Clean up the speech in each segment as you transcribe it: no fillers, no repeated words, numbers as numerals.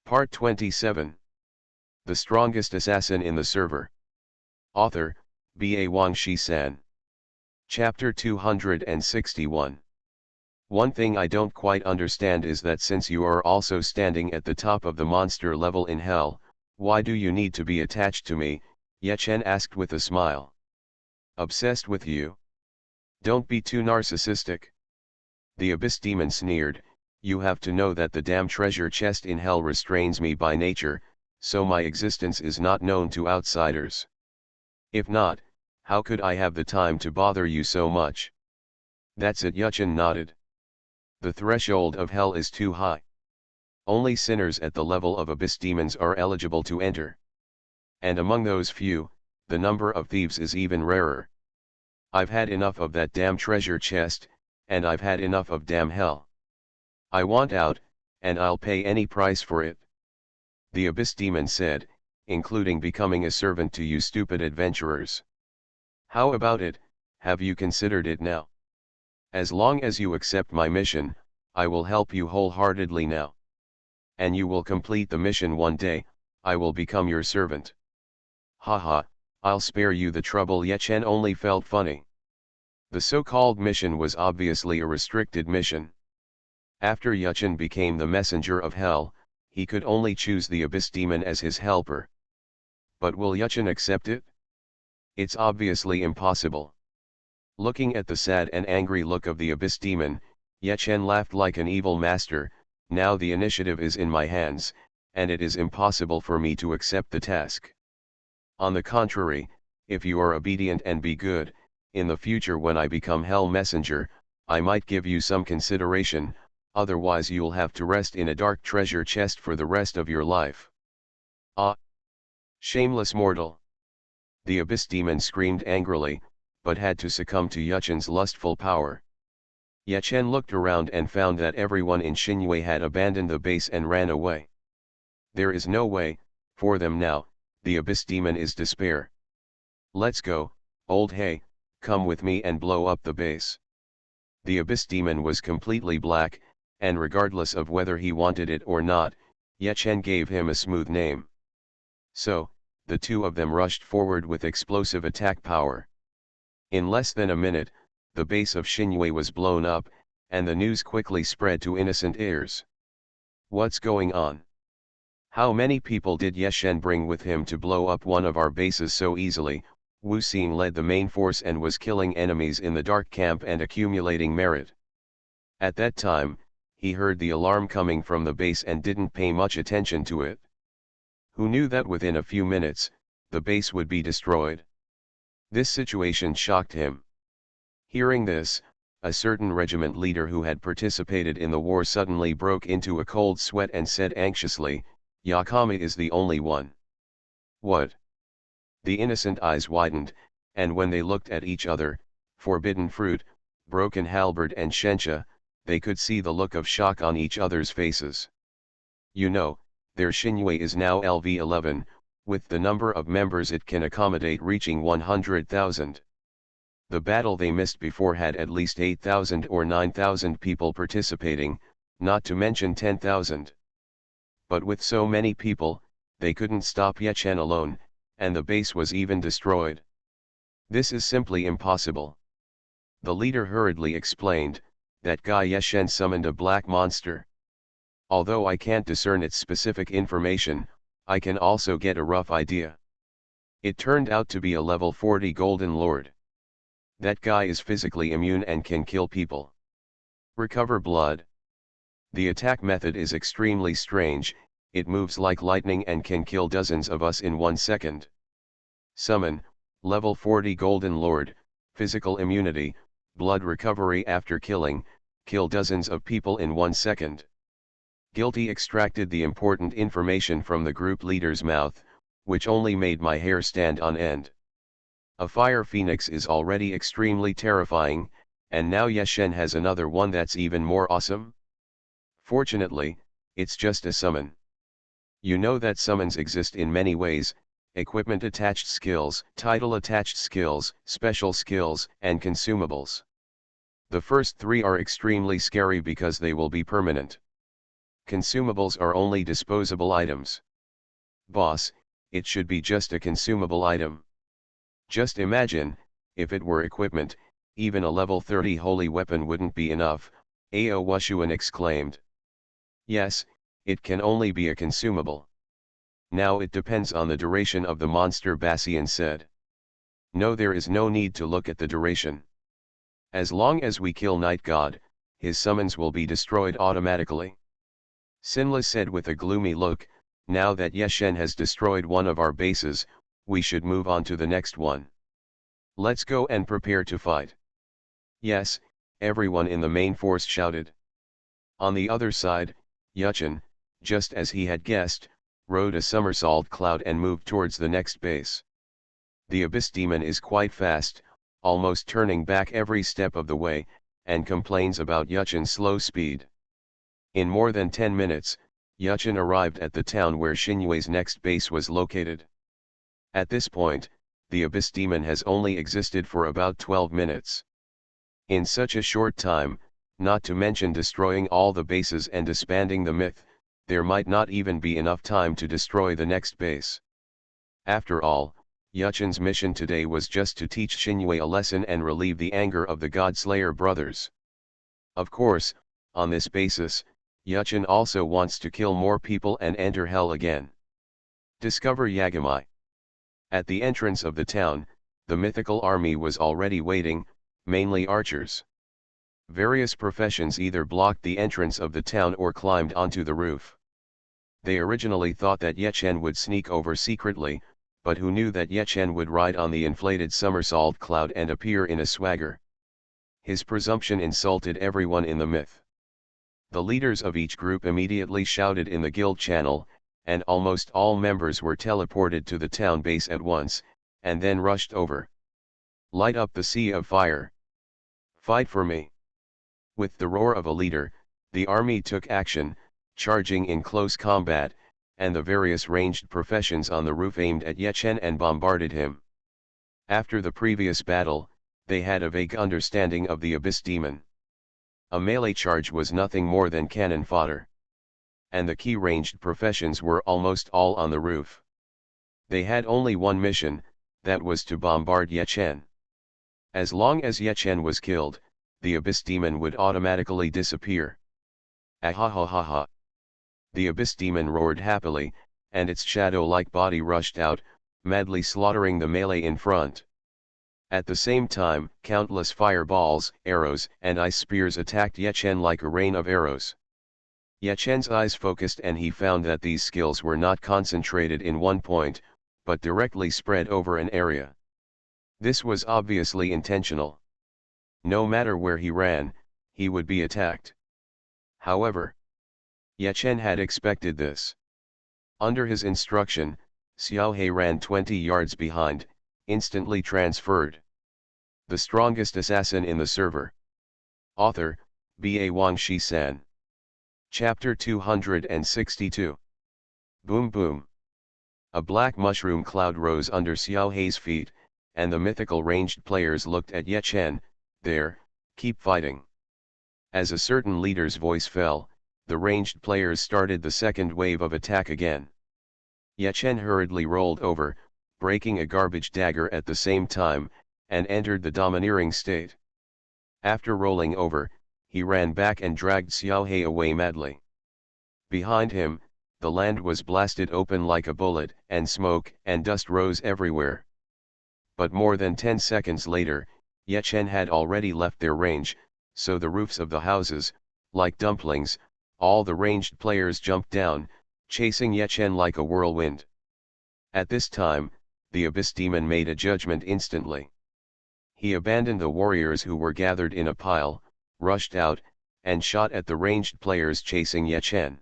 Part 27. The Strongest Assassin in the Server. Author, B.A. Wangshi-san. Chapter 261. One thing I don't quite understand is that since you are also standing at the top of the monster level in hell, why do you need to be attached to me? Ye-chen asked with a smile. Obsessed with you? Don't be too narcissistic. The Abyss Demon sneered. You have to know that the damn treasure chest in hell restrains me by nature, so my existence is not known to outsiders. If not, how could I have the time to bother you so much? That's it. Ye-chen nodded. The threshold of hell is too high. Only sinners at the level of Abyss Demons are eligible to enter. And among those few, the number of thieves is even rarer. I've had enough of that damn treasure chest, and I've had enough of damn hell. I want out, and I'll pay any price for it. The Abyss Demon said, including becoming a servant to you stupid adventurers. How about it? Have you considered it now? As long as you accept my mission, I will help you wholeheartedly now. And you will complete the mission one day, I will become your servant. Haha, I'll spare you the trouble. Ye-chen only felt funny. The so-called mission was obviously a restricted mission. After Ye-chen became the messenger of hell, he could only choose the Abyss Demon as his helper. But will Ye-chen accept it? It's obviously impossible. Looking at the sad and angry look of the Abyss Demon, Ye-chen laughed like an evil master. Now the initiative is in my hands, and it is impossible for me to accept the task. On the contrary, if you are obedient and be good, in the future when I become Hell Messenger, I might give you some consideration, otherwise you'll have to rest in a dark treasure chest for the rest of your life. Ah! Shameless mortal! The Abyss Demon screamed angrily, but had to succumb to Ye-chen's lustful power. Ye-chen looked around and found that everyone in Xinhui had abandoned the base and ran away. There is no way, for them now, the Abyss Demon is despair. Let's go, old hey, come with me and blow up the base. The Abyss Demon was completely black, and regardless of whether he wanted it or not, Ye-chen gave him a smooth name. So, the two of them rushed forward with explosive attack power. In less than a minute, the base of Xinhui was blown up, and the news quickly spread to innocent ears. What's going on? How many people did Ye-chen bring with him to blow up one of our bases so easily? Wu Xing led the main force and was killing enemies in the dark camp and accumulating merit. At that time, he heard the alarm coming from the base and didn't pay much attention to it. Who knew that within a few minutes, the base would be destroyed? This situation shocked him. Hearing this, a certain regiment leader who had participated in the war suddenly broke into a cold sweat and said anxiously, Yakama is the only one. What? The innocent eyes widened, and when they looked at each other, Forbidden Fruit, Broken Halberd and Shensha, they could see the look of shock on each other's faces. You know, their Xinhui is now LV11, with the number of members it can accommodate reaching 100,000. The battle they missed before had at least 8,000 or 9,000 people participating, not to mention 10,000. But with so many people, they couldn't stop Ye-chen alone, and the base was even destroyed. This is simply impossible. The leader hurriedly explained, that guy Ye-chen summoned a black monster. Although I can't discern its specific information, I can also get a rough idea. It turned out to be a level 40 Golden Lord. That guy is physically immune and can kill people. Recover blood. The attack method is extremely strange, it moves like lightning and can kill dozens of us in 1 second. Summon, level 40 Golden Lord, physical immunity, blood recovery after killing, kill dozens of people in 1 second. Guilty extracted the important information from the group leader's mouth, which only made my hair stand on end. A fire phoenix is already extremely terrifying, and now Ye-chen has another one that's even more awesome? Fortunately, it's just a summon. You know that summons exist in many ways: equipment attached skills, title attached skills, special skills, and consumables. The first three are extremely scary because they will be permanent. Consumables are only disposable items. Boss, it should be just a consumable item. Just imagine, if it were equipment, even a level 30 holy weapon wouldn't be enough, Ao Wushuan exclaimed. Yes, it can only be a consumable. Now it depends on the duration of the monster, Bassian said. No, there is no need to look at the duration. As long as we kill Night God, his summons will be destroyed automatically. Sinla said with a gloomy look, now that Yeshen has destroyed one of our bases, we should move on to the next one. Let's go and prepare to fight. Yes, everyone in the main force shouted. On the other side, Yuchen, just as he had guessed, rode a somersault cloud and moved towards the next base. The Abyss Demon is quite fast, almost turning back every step of the way, and complains about Yuchen's slow speed. In more than 10 minutes, Yuchen arrived at the town where Xinyue's next base was located. At this point, the Abyss Demon has only existed for about 12 minutes. In such a short time, not to mention destroying all the bases and disbanding the myth, there might not even be enough time to destroy the next base. After all, Yuchen's mission today was just to teach Xinyue a lesson and relieve the anger of the Godslayer brothers. Of course, on this basis, Yuchen also wants to kill more people and enter hell again. Discover Yagami. At the entrance of the town, the mythical army was already waiting, mainly archers. Various professions either blocked the entrance of the town or climbed onto the roof. They originally thought that Yechen would sneak over secretly, but who knew that Yechen would ride on the inflated somersault cloud and appear in a swagger? His presumption insulted everyone in the myth. The leaders of each group immediately shouted in the guild channel, and almost all members were teleported to the town base at once, and then rushed over. Light up the sea of fire. Fight for me. With the roar of a leader, the army took action, charging in close combat, and the various ranged professions on the roof aimed at Yechen and bombarded him. After the previous battle, they had a vague understanding of the Abyss Demon. A melee charge was nothing more than cannon fodder. And the key ranged professions were almost all on the roof. They had only one mission, that was to bombard Yechen. As long as Yechen was killed, the Abyss Demon would automatically disappear. Ahahaha. The Abyss Demon roared happily, and its shadow-like body rushed out, madly slaughtering the melee in front. At the same time, countless fireballs, arrows, and ice spears attacked Yechen like a rain of arrows. Yechen's eyes focused and he found that these skills were not concentrated in one point, but directly spread over an area. This was obviously intentional. No matter where he ran, he would be attacked. However, Yechen had expected this. Under his instruction, Xiaohe ran 20 yards behind, instantly transferred. The strongest assassin in the server. Author, B.A. Wang Shi-san. Chapter 262. Boom boom. A black mushroom cloud rose under Xiaohe's feet, and the mythical ranged players looked at Yechen. There, keep fighting. As a certain leader's voice fell, the ranged players started the second wave of attack again. Yechen hurriedly rolled over, breaking a garbage dagger at the same time, and entered the domineering state. After rolling over, he ran back and dragged Xiaohe away madly. Behind him, the land was blasted open like a bullet, and smoke and dust rose everywhere. But more than 10 seconds later, Yechen had already left their range, so the roofs of the houses, like dumplings, all the ranged players jumped down, chasing Yechen like a whirlwind. At this time, the Abyss Demon made a judgment instantly. He abandoned the warriors who were gathered in a pile, rushed out, and shot at the ranged players chasing Yechen.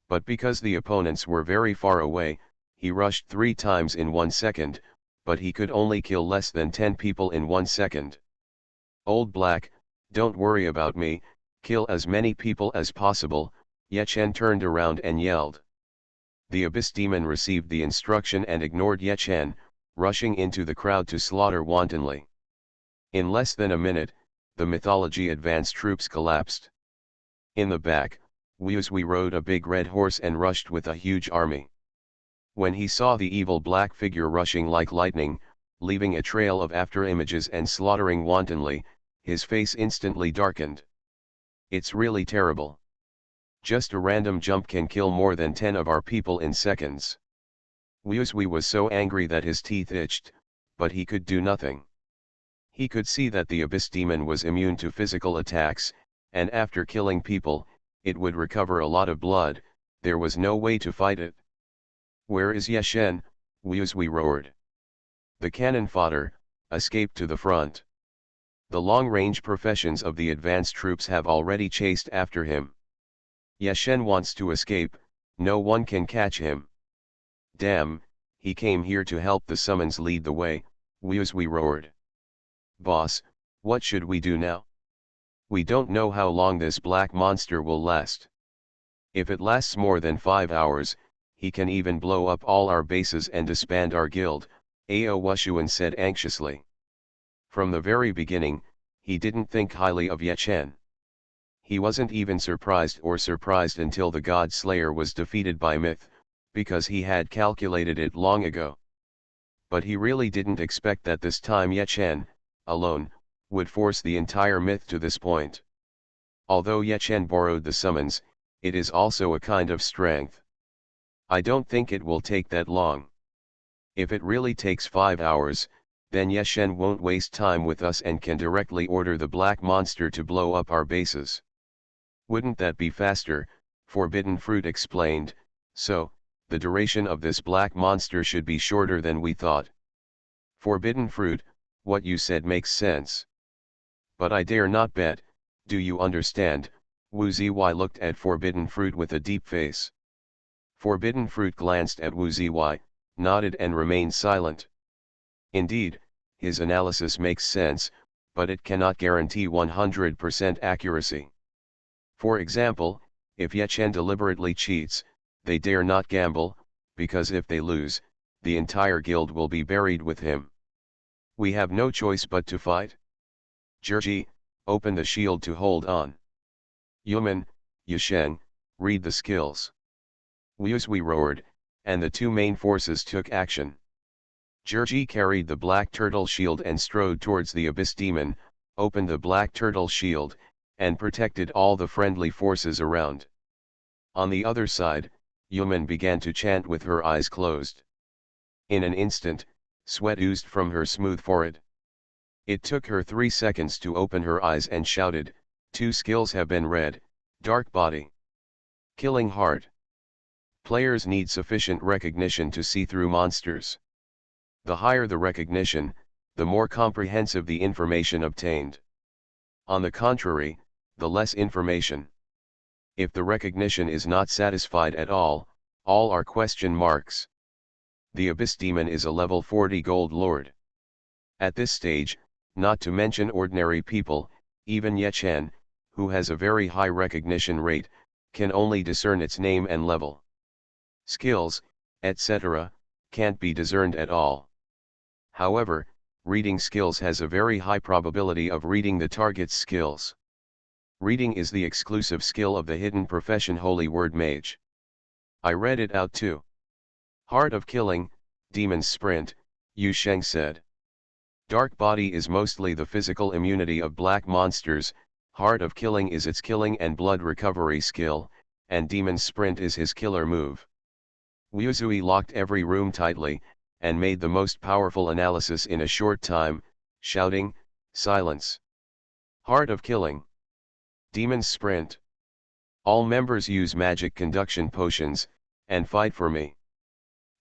But because the opponents were very far away, he rushed 3 times in 1 second, but he could only kill less than 10 people in 1 second. Old Black, don't worry about me, kill as many people as possible, Yechen turned around and yelled. The Abyss Demon received the instruction and ignored Yechen, rushing into the crowd to slaughter wantonly. In less than a minute, the mythology advance troops collapsed. In the back, Wuzui rode a big red horse and rushed with a huge army. When he saw the evil black figure rushing like lightning, leaving a trail of after-images and slaughtering wantonly, his face instantly darkened. It's really terrible. Just a random jump can kill more than 10 of our people in seconds. Wuzui was so angry that his teeth itched, but he could do nothing. He could see that the Abyss Demon was immune to physical attacks, and after killing people, it would recover a lot of blood. There was no way to fight it. "Where is Yeshen?" Wuzui roared. The cannon fodder, escaped to the front. The long-range professions of the advanced troops have already chased after him. Yeshen wants to escape, no one can catch him. Damn, he came here to help the summons lead the way, Wuzui roared. Boss, what should we do now? We don't know how long this black monster will last. If it lasts more than 5 hours, he can even blow up all our bases and disband our guild, Ao Wushuan said anxiously. From the very beginning, he didn't think highly of Yeshen. He wasn't even surprised until the God Slayer was defeated by Myth, because he had calculated it long ago. But he really didn't expect that this time Yeshen, alone, would force the entire Myth to this point. Although Yeshen borrowed the summons, it is also a kind of strength. I don't think it will take that long. If it really takes 5 hours, then Yeshen won't waste time with us and can directly order the black monster to blow up our bases. Wouldn't that be faster? Forbidden Fruit explained, so, the duration of this black monster should be shorter than we thought. Forbidden Fruit, what you said makes sense. But I dare not bet, do you understand? Wuzui looked at Forbidden Fruit with a deep face. Forbidden Fruit glanced at Wuzui, nodded and remained silent. Indeed, his analysis makes sense, but it cannot guarantee 100% accuracy. For example, if Yeshen deliberately cheats, they dare not gamble, because if they lose, the entire guild will be buried with him. We have no choice but to fight. Jirji, open the shield to hold on. Yuman, Yeshen, read the skills. Wuzui roared, and the two main forces took action. Jirji carried the black turtle shield and strode towards the Abyss Demon, opened the black turtle shield, and protected all the friendly forces around. On the other side, Yuman began to chant with her eyes closed. In an instant, sweat oozed from her smooth forehead. It took her 3 seconds to open her eyes and shouted, "Two skills have been read, Dark Body. Killing Heart." Players need sufficient recognition to see through monsters. The higher the recognition, the more comprehensive the information obtained. On the contrary, the less information. If the recognition is not satisfied at all are question marks. The Abyss Demon is a level 40 Gold Lord. At this stage, not to mention ordinary people, even Yeshen, who has a very high recognition rate, can only discern its name and level. Skills, etc., can't be discerned at all. However, reading skills has a very high probability of reading the target's skills. Reading is the exclusive skill of the hidden profession Holy Word Mage. I read it out too. Heart of Killing, Demon's Sprint, Yu Sheng said. Dark Body is mostly the physical immunity of black monsters, Heart of Killing is its killing and blood recovery skill, and Demon's Sprint is his killer move. Wuzui locked every room tightly, and made the most powerful analysis in a short time, shouting, "Silence! Heart of Killing! Demon's Sprint! All members use magic conduction potions, and fight for me."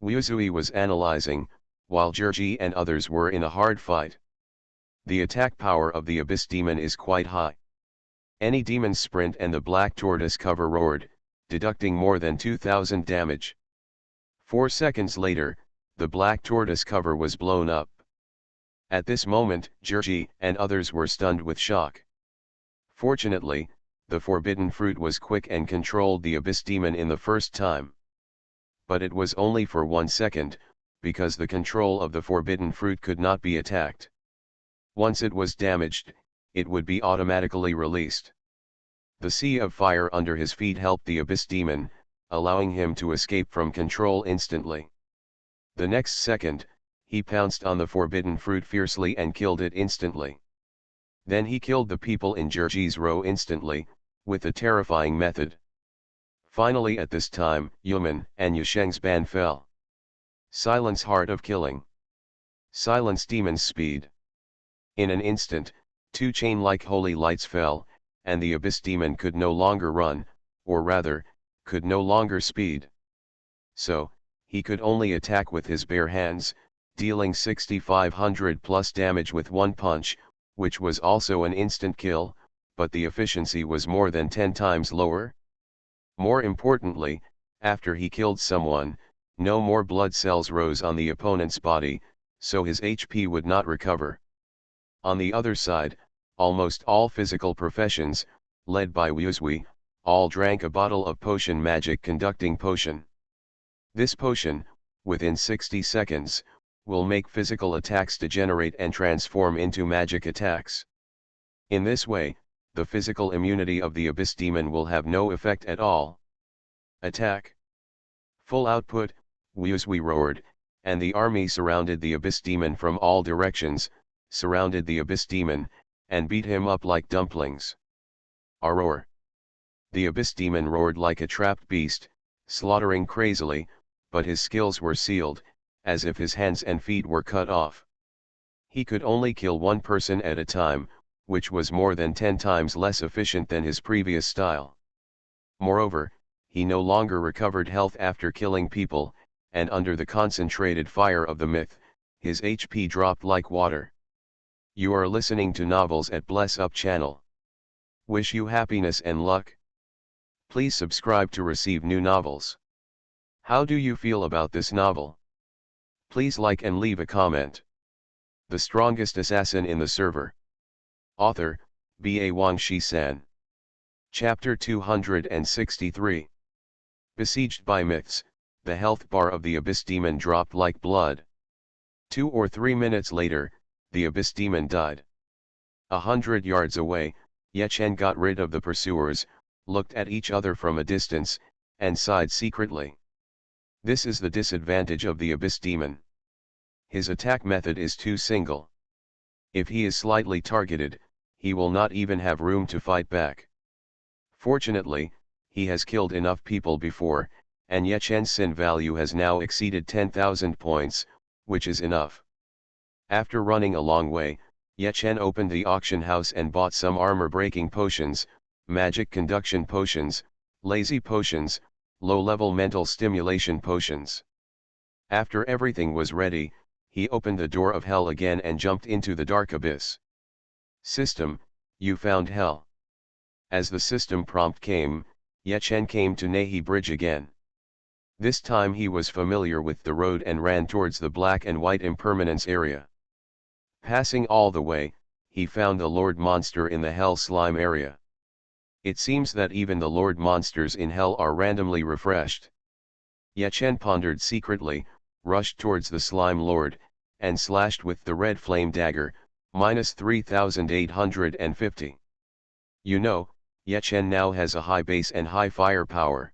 Wuzui was analyzing, while Jirji and others were in a hard fight. The attack power of the Abyss Demon is quite high. Any Demon's Sprint and the Black Tortoise cover roared, deducting more than 2000 damage. 4 seconds later, the Black Tortoise cover was blown up. At this moment, Jirji and others were stunned with shock. Fortunately, the Forbidden Fruit was quick and controlled the Abyss Demon in the first time. But it was only for 1 second, because the control of the Forbidden Fruit could not be attacked. Once it was damaged, it would be automatically released. The sea of fire under his feet helped the Abyss Demon, allowing him to escape from control instantly. The next second, he pounced on the forbidden fruit fiercely and killed it instantly. Then he killed the people in Jirji's row instantly, with a terrifying method. Finally at this time, Yuman and Yusheng's ban fell. Silence heart of killing. Silence demon's speed. In an instant, two chain-like holy lights fell, and the Abyss Demon could no longer run, or rather, could no longer speed. So, he could only attack with his bare hands, dealing 6,500 plus damage with one punch, which was also an instant kill, but the efficiency was more than 10 times lower. More importantly, after he killed someone, no more blood cells rose on the opponent's body, so his HP would not recover. On the other side, almost all physical professions, led by Wuzui, all drank a bottle of potion magic conducting potion. This potion, within 60 seconds, will make physical attacks degenerate and transform into magic attacks. In this way, the physical immunity of the Abyss Demon will have no effect at all. Attack! Full output, Wuzui roared, and the army surrounded the Abyss Demon from all directions, surrounded the Abyss Demon, and beat him up like dumplings. A roar! The Abyss Demon roared like a trapped beast, slaughtering crazily, but his skills were sealed, as if his hands and feet were cut off. He could only kill one person at a time, which was more than 10 times less efficient than his previous style. Moreover, he no longer recovered health after killing people, and under the concentrated fire of the myth, his HP dropped like water. You are listening to Novels at Bless Up channel. Wish you happiness and luck. Please subscribe to receive new novels. How do you feel about this novel? Please like and leave a comment. The strongest assassin in the server. Author, B.A. Wang Shi-san. Chapter 263. Besieged by myths, the health bar of the Abyss Demon dropped like blood. 2 or 3 minutes later, the Abyss Demon died. 100 yards away, Yechen got rid of the pursuers, looked at each other from a distance, and sighed secretly. This is the disadvantage of the Abyss Demon. His attack method is too single. If he is slightly targeted, he will not even have room to fight back. Fortunately, he has killed enough people before, and Yechen's sin value has now exceeded 10,000 points, which is enough. After running a long way, Yechen opened the auction house and bought some armor-breaking potions, magic conduction potions, lazy potions, low-level mental stimulation potions. After everything was ready, he opened the door of hell again and jumped into the dark abyss. System, you found hell. As the system prompt came, Yechen came to Nahi Bridge again. This time he was familiar with the road and ran towards the black and white impermanence area. Passing all the way, he found the Lord Monster in the Hell Slime area. It seems that even the Lord Monsters in Hell are randomly refreshed. Yechen pondered secretly, rushed towards the Slime Lord, and slashed with the red flame dagger, minus 3,850. You know, Yechen now has a high base and high firepower.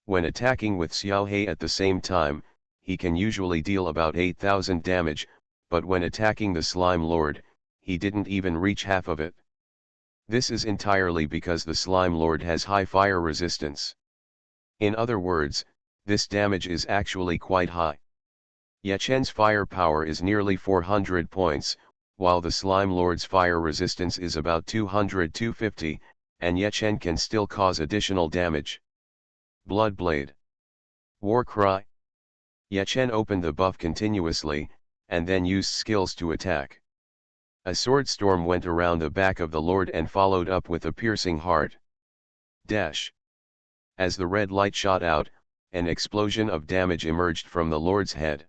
When attacking with Xiaohei at the same time, he can usually deal about 8,000 damage, but when attacking the Slime Lord, he didn't even reach half of it. This is entirely because the Slime Lord has high fire resistance. In other words, this damage is actually quite high. Yechen's firepower is nearly 400 points, while the Slime Lord's fire resistance is about 200-250, and Yechen can still cause additional damage. Blood Blade. War Cry. Yechen opened the buff continuously, and then used skills to attack. A sword storm went around the back of the Lord and followed up with a piercing heart. Dash. As the red light shot out, an explosion of damage emerged from the Lord's head.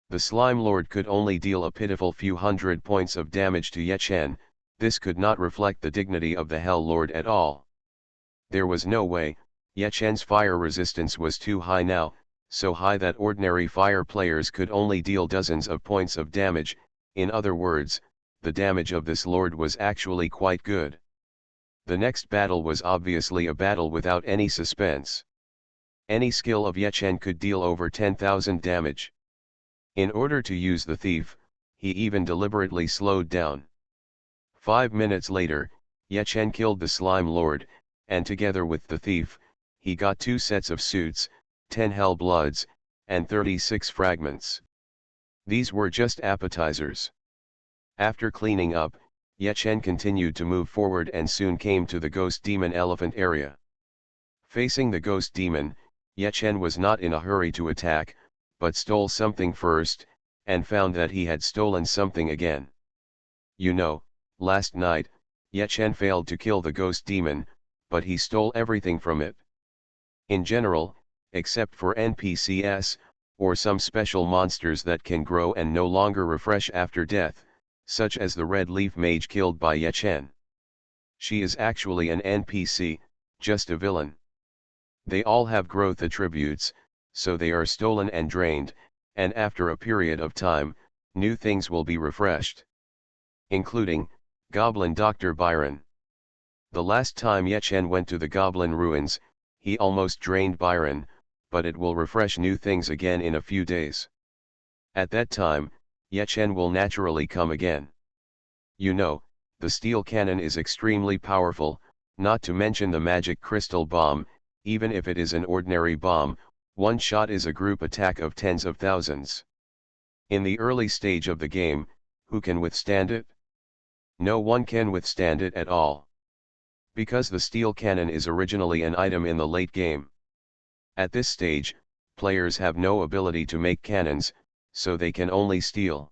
The Slime Lord could only deal a pitiful few hundred points of damage to Yechen. This could not reflect the dignity of the Hell Lord at all. There was no way. Yechen's fire resistance was too high now, so high that ordinary fire players could only deal dozens of points of damage. In other words, the damage of this lord was actually quite good. The next battle was obviously a battle without any suspense. Any skill of Ye Chen could deal over 10,000 damage. In order to use the thief, he even deliberately slowed down. 5 minutes later, Ye Chen killed the Slime Lord, and together with the thief, he got 2 sets of suits, 10 Hell Bloods, and 36 fragments. These were just appetizers. After cleaning up, Ye Chen continued to move forward and soon came to the Ghost Demon Elephant area. Facing the Ghost Demon, Ye Chen was not in a hurry to attack, but stole something first, and found that he had stolen something again. You know, last night, Ye Chen failed to kill the Ghost Demon, but he stole everything from it. In general, except for NPCs, or some special monsters that can grow and no longer refresh after death, such as the Red Leaf Mage killed by Ye Chen. She is actually an NPC, just a villain. They all have growth attributes, so they are stolen and drained, and after a period of time, new things will be refreshed. Including, Goblin Dr. Byron. The last time Ye Chen went to the Goblin Ruins, he almost drained Byron, but it will refresh new things again in a few days. At that time, Ye Chen will naturally come again. You know, the steel cannon is extremely powerful, not to mention the magic crystal bomb. Even if it is an ordinary bomb, one shot is a group attack of tens of thousands. In the early stage of the game, who can withstand it? No one can withstand it at all. Because the steel cannon is originally an item in the late game. At this stage, players have no ability to make cannons, so they can only steal.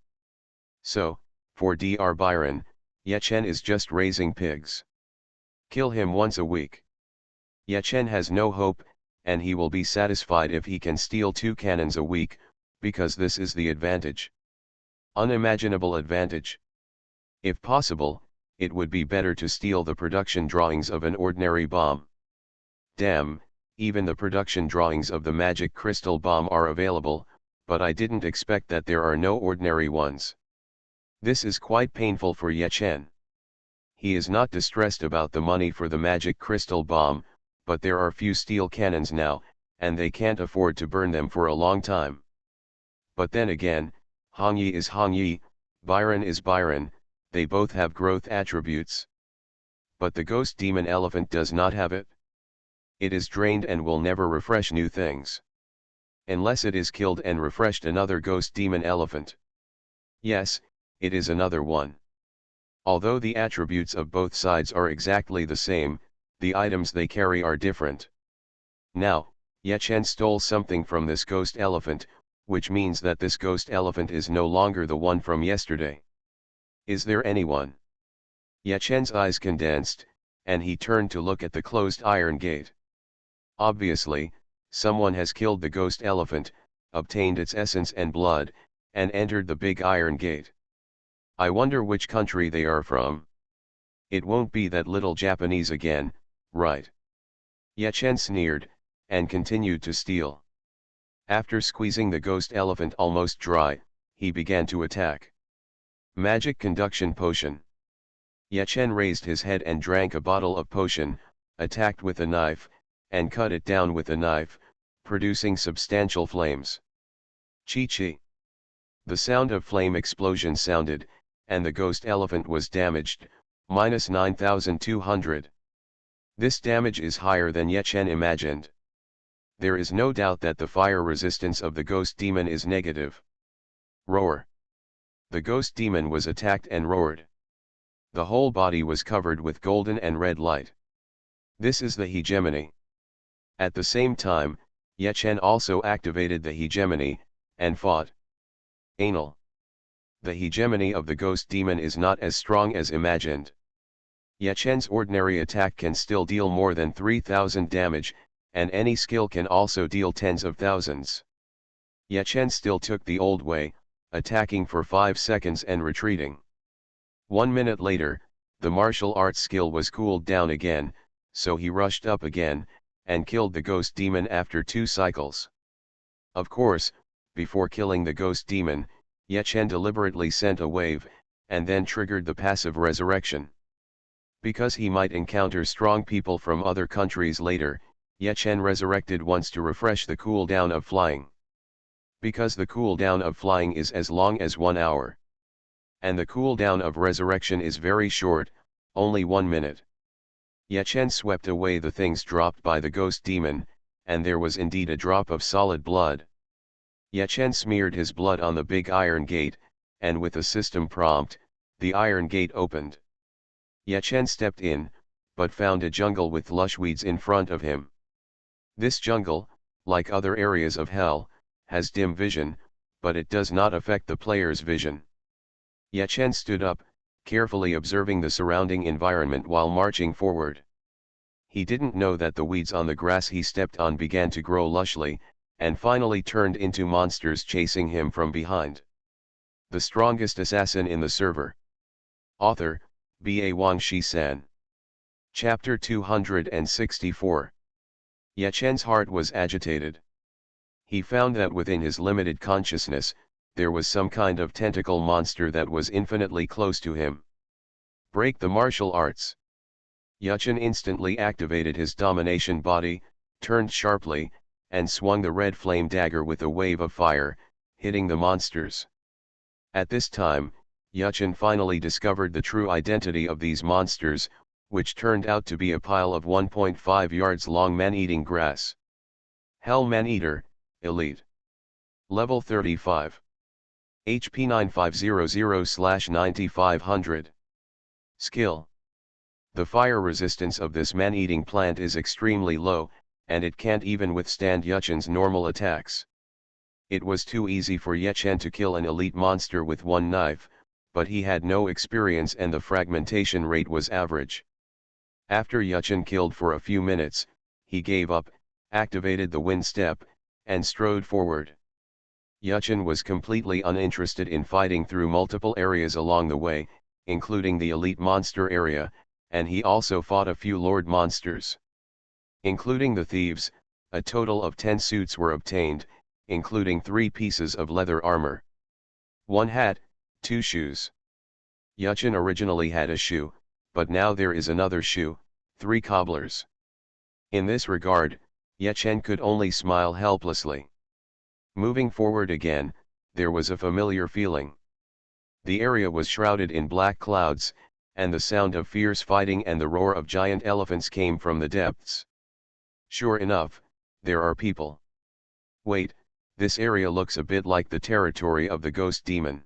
So, for Dr. Byron, Ye Chen is just raising pigs. Kill him once a week. Ye Chen has no hope, and he will be satisfied if he can steal 2 cannons a week, because this is the advantage. Unimaginable advantage. If possible, it would be better to steal the production drawings of an ordinary bomb. Damn, even the production drawings of the magic crystal bomb are available, but I didn't expect that there are no ordinary ones. This is quite painful for Ye Chen. He is not distressed about the money for the magic crystal bomb, but there are few steel cannons now, and they can't afford to burn them for a long time. But then again, Hongyi is Hongyi, Byron is Byron, they both have growth attributes. But the Ghost Demon Elephant does not have it. It is drained and will never refresh new things. Unless it is killed and refreshed another Ghost Demon Elephant. Yes, it is another one. Although the attributes of both sides are exactly the same, the items they carry are different. Now, Ye Chen stole something from this ghost elephant, which means that this ghost elephant is no longer the one from yesterday. Is there anyone? Ye Chen's eyes condensed, and he turned to look at the closed iron gate. Obviously, someone has killed the ghost elephant, obtained its essence and blood, and entered the big iron gate. I wonder which country they are from. It won't be that little Japanese again, right? Ye Chen sneered, and continued to steal. After squeezing the ghost elephant almost dry, he began to attack. Magic Conduction Potion. Ye Chen raised his head and drank a bottle of potion, attacked with a knife, and cut it down with a knife, producing substantial flames. Chi-chi. The sound of flame explosion sounded, and the ghost elephant was damaged, minus 9,200. This damage is higher than Ye Chen imagined. There is no doubt that the fire resistance of the ghost demon is negative. Roar. The ghost demon was attacked and roared. The whole body was covered with golden and red light. This is the hegemony. At the same time, Ye Chen also activated the hegemony, and fought. Anal. The hegemony of the ghost demon is not as strong as imagined. Ye Chen's ordinary attack can still deal more than 3,000 damage, and any skill can also deal tens of thousands. Ye Chen still took the old way, attacking for 5 seconds and retreating. 1 minute later, the martial arts skill was cooled down again, so he rushed up again, and killed the ghost demon after 2 cycles. Of course, before killing the ghost demon, Ye Chen deliberately sent a wave, and then triggered the passive resurrection. Because he might encounter strong people from other countries later, Ye Chen resurrected once to refresh the cooldown of flying. Because the cooldown of flying is as long as 1 hour. And the cooldown of resurrection is very short, only 1 minute. Ye Chen swept away the things dropped by the ghost demon, and there was indeed a drop of solid blood. Ye Chen smeared his blood on the big iron gate, and with a system prompt, the iron gate opened. Ye Chen stepped in, but found a jungle with lush weeds in front of him. This jungle, like other areas of hell, has dim vision, but it does not affect the player's vision. Ye Chen stood up, carefully observing the surrounding environment while marching forward. He didn't know that the weeds on the grass he stepped on began to grow lushly, and finally turned into monsters chasing him from behind. The strongest assassin in the server. Author, B.A. Wang Shi-san. Chapter 264. Ye Chen's heart was agitated. He found that within his limited consciousness, there was some kind of tentacle monster that was infinitely close to him. Break the martial arts. Ye Chen instantly activated his domination body, turned sharply, and swung the red flame dagger with a wave of fire, hitting the monsters. At this time, Ye Chen finally discovered the true identity of these monsters, which turned out to be a pile of 1.5 yards long man-eating grass. Hell Man-Eater, Elite. Level 35. HP 9500/9500. Skill. The fire resistance of this man-eating plant is extremely low, and it can't even withstand Ye Chen's normal attacks. It was too easy for Ye Chen to kill an elite monster with one knife, but he had no experience and the fragmentation rate was average. After Ye Chen killed for a few minutes, he gave up, activated the wind step, and strode forward. Ye Chen was completely uninterested in fighting through multiple areas along the way, including the elite monster area, and he also fought a few lord monsters. Including the thieves, a total of 10 suits were obtained, including 3 pieces of leather armor. 1 hat, 2 shoes. Ye Chen originally had a shoe, but now there is another shoe, 3 cobblers. In this regard, Ye Chen could only smile helplessly. Moving forward again, there was a familiar feeling. The area was shrouded in black clouds, and the sound of fierce fighting and the roar of giant elephants came from the depths. Sure enough, there are people. Wait, this area looks a bit like the territory of the ghost demon.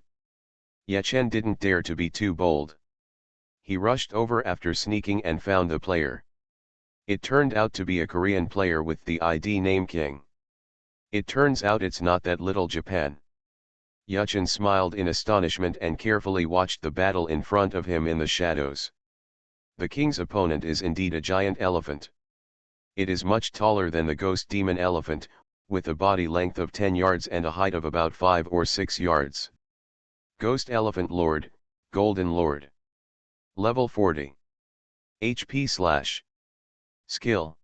Ye Chen didn't dare to be too bold. He rushed over after sneaking and found the player. It turned out to be a Korean player with the ID name King. It turns out it's not that little Japan. Ye Chen smiled in astonishment and carefully watched the battle in front of him in the shadows. The king's opponent is indeed a giant elephant. It is much taller than the ghost demon elephant, with a body length of 10 yards and a height of about 5 or 6 yards. Ghost Elephant Lord, Golden Lord. Level 40. HP/. Skill.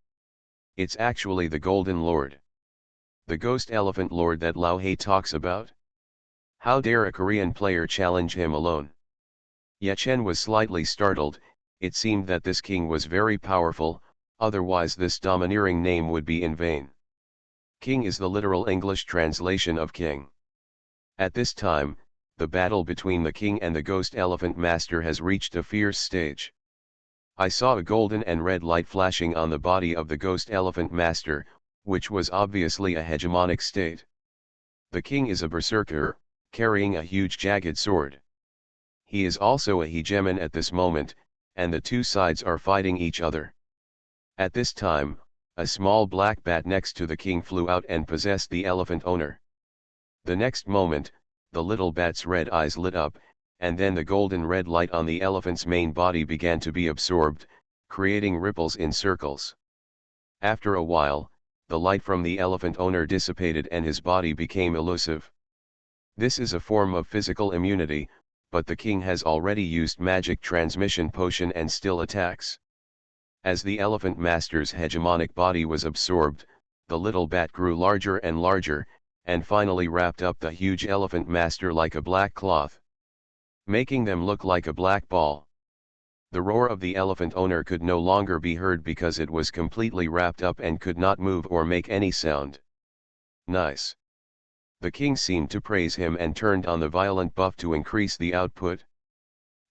It's actually the Golden Lord. The Ghost Elephant Lord that Lao Hei talks about. How dare a Korean player challenge him alone? Ye Chen was slightly startled. It seemed that this king was very powerful, otherwise this domineering name would be in vain. King is the literal English translation of king. At this time, the battle between the king and the ghost elephant master has reached a fierce stage. I saw a golden and red light flashing on the body of the ghost elephant master, which was obviously a hegemonic state. The king is a berserker, carrying a huge jagged sword. He is also a hegemon at this moment, and the two sides are fighting each other. At this time, a small black bat next to the king flew out and possessed the elephant owner. The next moment, the little bat's red eyes lit up, and then the golden red light on the elephant's main body began to be absorbed, creating ripples in circles. After a while, the light from the elephant owner dissipated and his body became elusive. This is a form of physical immunity, but the king has already used magic transmission potion and still attacks. As the elephant master's hegemonic body was absorbed, the little bat grew larger and larger, and finally wrapped up the huge elephant master like a black cloth, making them look like a black ball. The roar of the elephant owner could no longer be heard because it was completely wrapped up and could not move or make any sound. Nice. The king seemed to praise him and turned on the violent buff to increase the output.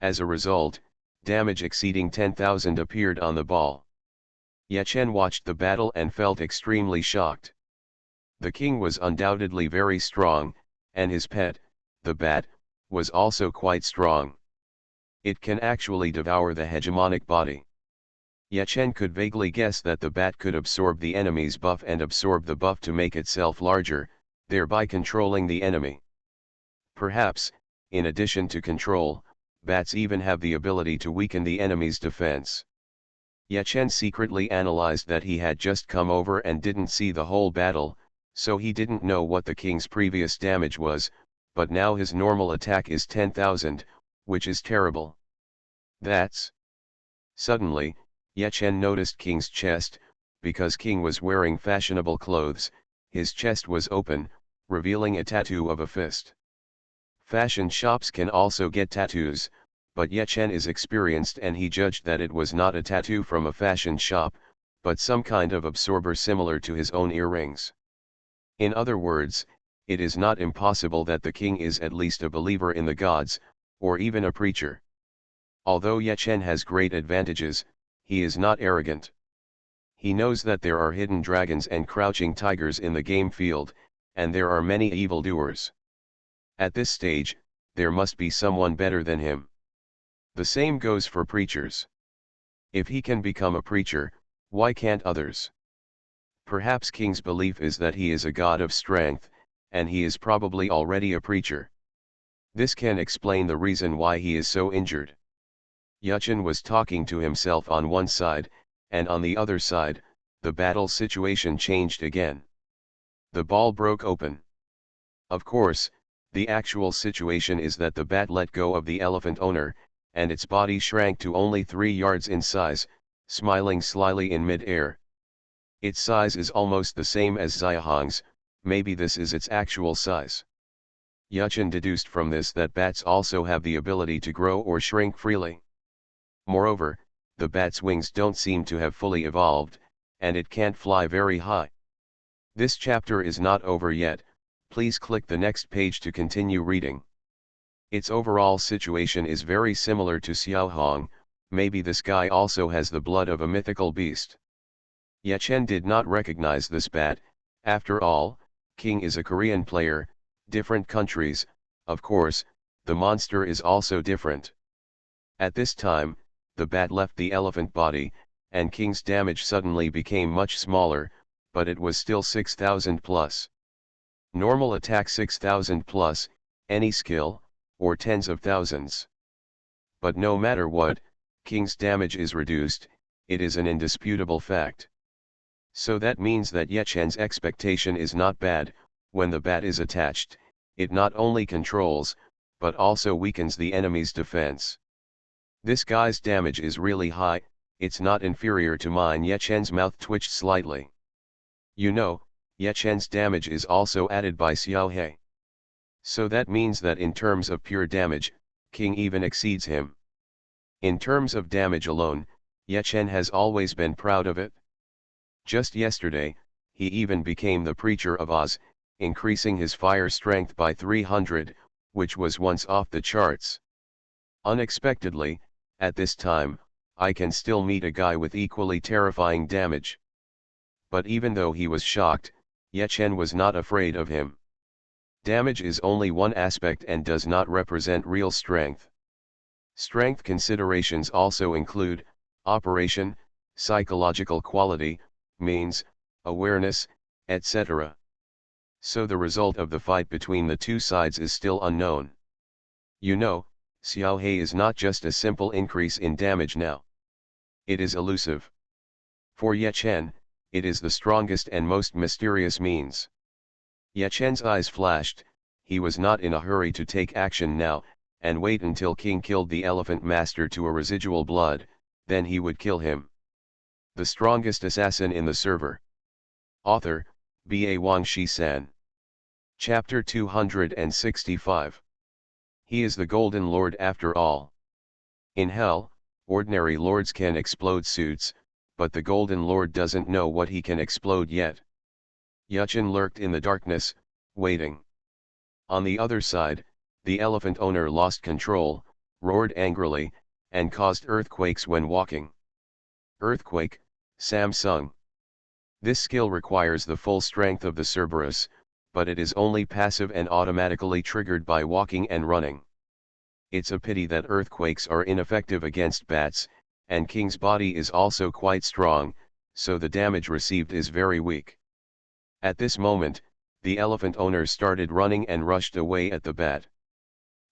As a result, damage exceeding 10,000 appeared on the ball. Yachen watched the battle and felt extremely shocked. The king was undoubtedly very strong, and his pet, the bat, was also quite strong. It can actually devour the hegemonic body. Yachen could vaguely guess that the bat could absorb the enemy's buff and absorb the buff to make itself larger, thereby controlling the enemy. Perhaps, in addition to control, bats even have the ability to weaken the enemy's defense. Yachen secretly analyzed that he had just come over and didn't see the whole battle, so he didn't know what the king's previous damage was, but now his normal attack is 10,000, which is terrible. That's... Suddenly, Yachen noticed King's chest. Because King was wearing fashionable clothes, his chest was open, revealing a tattoo of a fist. Fashion shops can also get tattoos, but Yachen is experienced and he judged that it was not a tattoo from a fashion shop, but some kind of absorber similar to his own earrings. In other words, it is not impossible that the king is at least a believer in the gods, or even a preacher. Although Yachen has great advantages, he is not arrogant. He knows that there are hidden dragons and crouching tigers in the game field, and there are many evildoers. At this stage, there must be someone better than him. The same goes for preachers. If he can become a preacher, why can't others? Perhaps King's belief is that he is a god of strength, and he is probably already a preacher. This can explain the reason why he is so injured. Yachen was talking to himself on one side, and on the other side, the battle situation changed again. The ball broke open. Of course, the actual situation is that the bat let go of the elephant owner, and its body shrank to only 3 yards in size, smiling slyly in mid-air. Its size is almost the same as Xiahong's, maybe this is its actual size. Yachen deduced from this that bats also have the ability to grow or shrink freely. Moreover, the bat's wings don't seem to have fully evolved, and it can't fly very high. This chapter is not over yet, please click the next page to continue reading. Its overall situation is very similar to Xiaohong, maybe this guy also has the blood of a mythical beast. Yachen did not recognize this bat. After all, King is a Korean player, different countries, of course, the monster is also different. At this time, the bat left the elephant body, and King's damage suddenly became much smaller, but it was still 6,000 plus. Normal attack 6,000 plus, any skill, or tens of thousands. But no matter what, King's damage is reduced, it is an indisputable fact. So that means that Yachen's expectation is not bad. When the bat is attached, it not only controls, but also weakens the enemy's defense. This guy's damage is really high, it's not inferior to mine. Yachen's mouth twitched slightly. You know, Yachen's damage is also added by Xiaohe. So that means that in terms of pure damage, King even exceeds him. In terms of damage alone, Yachen has always been proud of it. Just yesterday, he even became the Preacher of Oz, increasing his fire strength by 300, which was once off the charts. Unexpectedly, at this time, I can still meet a guy with equally terrifying damage. But even though he was shocked, Yachen was not afraid of him. Damage is only one aspect and does not represent real strength. Strength considerations also include operation, psychological quality, means, awareness, etc. So the result of the fight between the two sides is still unknown. You know, Xiaohe is not just a simple increase in damage now. It is elusive. For Yachen, it is the strongest and most mysterious means. Yachen's eyes flashed. He was not in a hurry to take action now, and wait until King killed the elephant master to a residual blood, then he would kill him. The strongest assassin in the server. Author, B.A. Wang Shi-san. Chapter 265. He is the Golden Lord after all. In hell, Ordinary lords can explode suits, but the Golden Lord doesn't know what he can explode yet. Yuchen lurked in the darkness, waiting. On the other side, the elephant owner lost control, roared angrily, and caused earthquakes when walking. Earthquake, Samsung. This skill requires the full strength of the Cerberus, but it is only passive and automatically triggered by walking and running. It's a pity that earthquakes are ineffective against bats, and King's body is also quite strong, so the damage received is very weak. At this moment, the elephant owner started running and rushed away at the bat.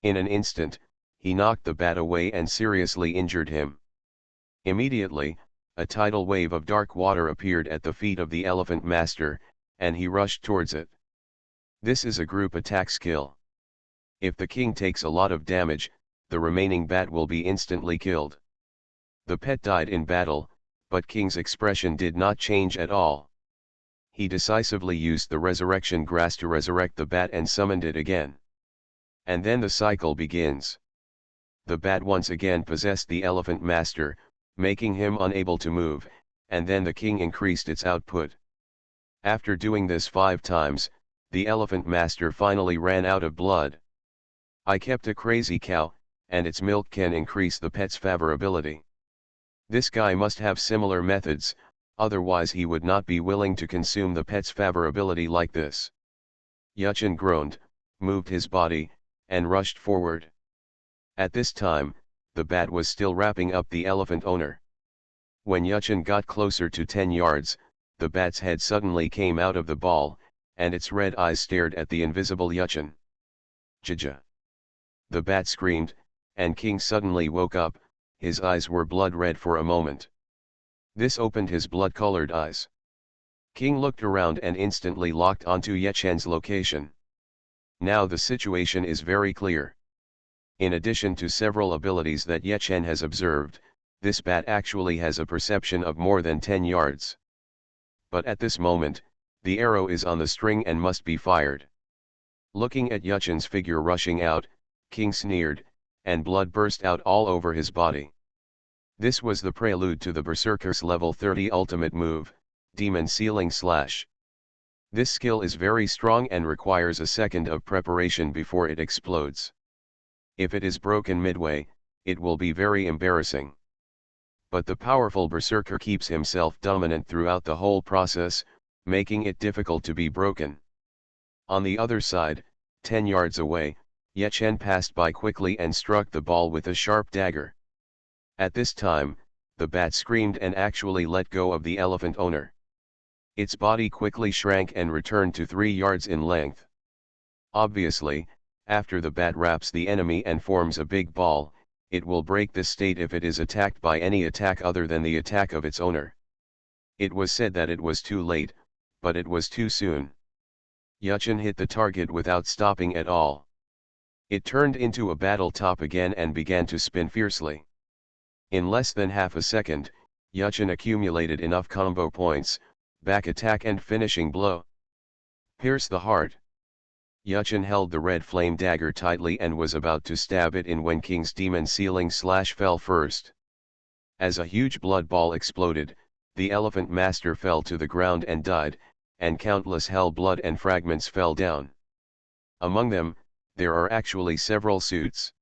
In an instant, he knocked the bat away and seriously injured him. Immediately, a tidal wave of dark water appeared at the feet of the elephant master, and he rushed towards it. This is a group attack skill. If the king takes a lot of damage, the remaining bat will be instantly killed. The pet died in battle, but King's expression did not change at all. He decisively used the resurrection grass to resurrect the bat and summoned it again. And then the cycle begins. The bat once again possessed the elephant master, making him unable to move, and then the king increased its output. After doing this 5 times, the elephant master finally ran out of blood. I kept a crazy cow, and its milk can increase the pet's favorability. This guy must have similar methods, otherwise he would not be willing to consume the pet's favorability like this. Yuchen groaned, moved his body, and rushed forward. At this time, the bat was still wrapping up the elephant owner. When Yuchen got closer to 10 yards, the bat's head suddenly came out of the ball, and its red eyes stared at the invisible Yuchen. Jaja! The bat screamed, and King suddenly woke up. His eyes were blood red for a moment. This opened his blood-colored eyes. King looked around and instantly locked onto Yuchen's location. Now the situation is very clear. In addition to several abilities that Yuchen has observed, this bat actually has a perception of more than 10 yards. But at this moment, the arrow is on the string and must be fired. Looking at Yuchen's figure rushing out, King sneered, and blood burst out all over his body. This was the prelude to the Berserker's level 30 ultimate move, Demon Sealing Slash. This skill is very strong and requires a second of preparation before it explodes. If it is broken midway, it will be very embarrassing. But the powerful Berserker keeps himself dominant throughout the whole process, making it difficult to be broken. On the other side, 10 yards away, Yuchen passed by quickly and struck the ball with a sharp dagger. At this time, the bat screamed and actually let go of the elephant owner. Its body quickly shrank and returned to 3 yards in length. Obviously, after the bat wraps the enemy and forms a big ball, it will break this state if it is attacked by any attack other than the attack of its owner. It was said that it was too late, but it was too soon. Yuchen hit the target without stopping at all. It turned into a battle top again and began to spin fiercely. In less than half a second, Yuchen accumulated enough combo points, back attack and finishing blow. Pierce the heart. Yuchen held the red flame dagger tightly and was about to stab it in when King's Demon Sealing Slash fell first. As a huge blood ball exploded, the elephant master fell to the ground and died, and countless hell blood and fragments fell down. Among them, there are actually several suits.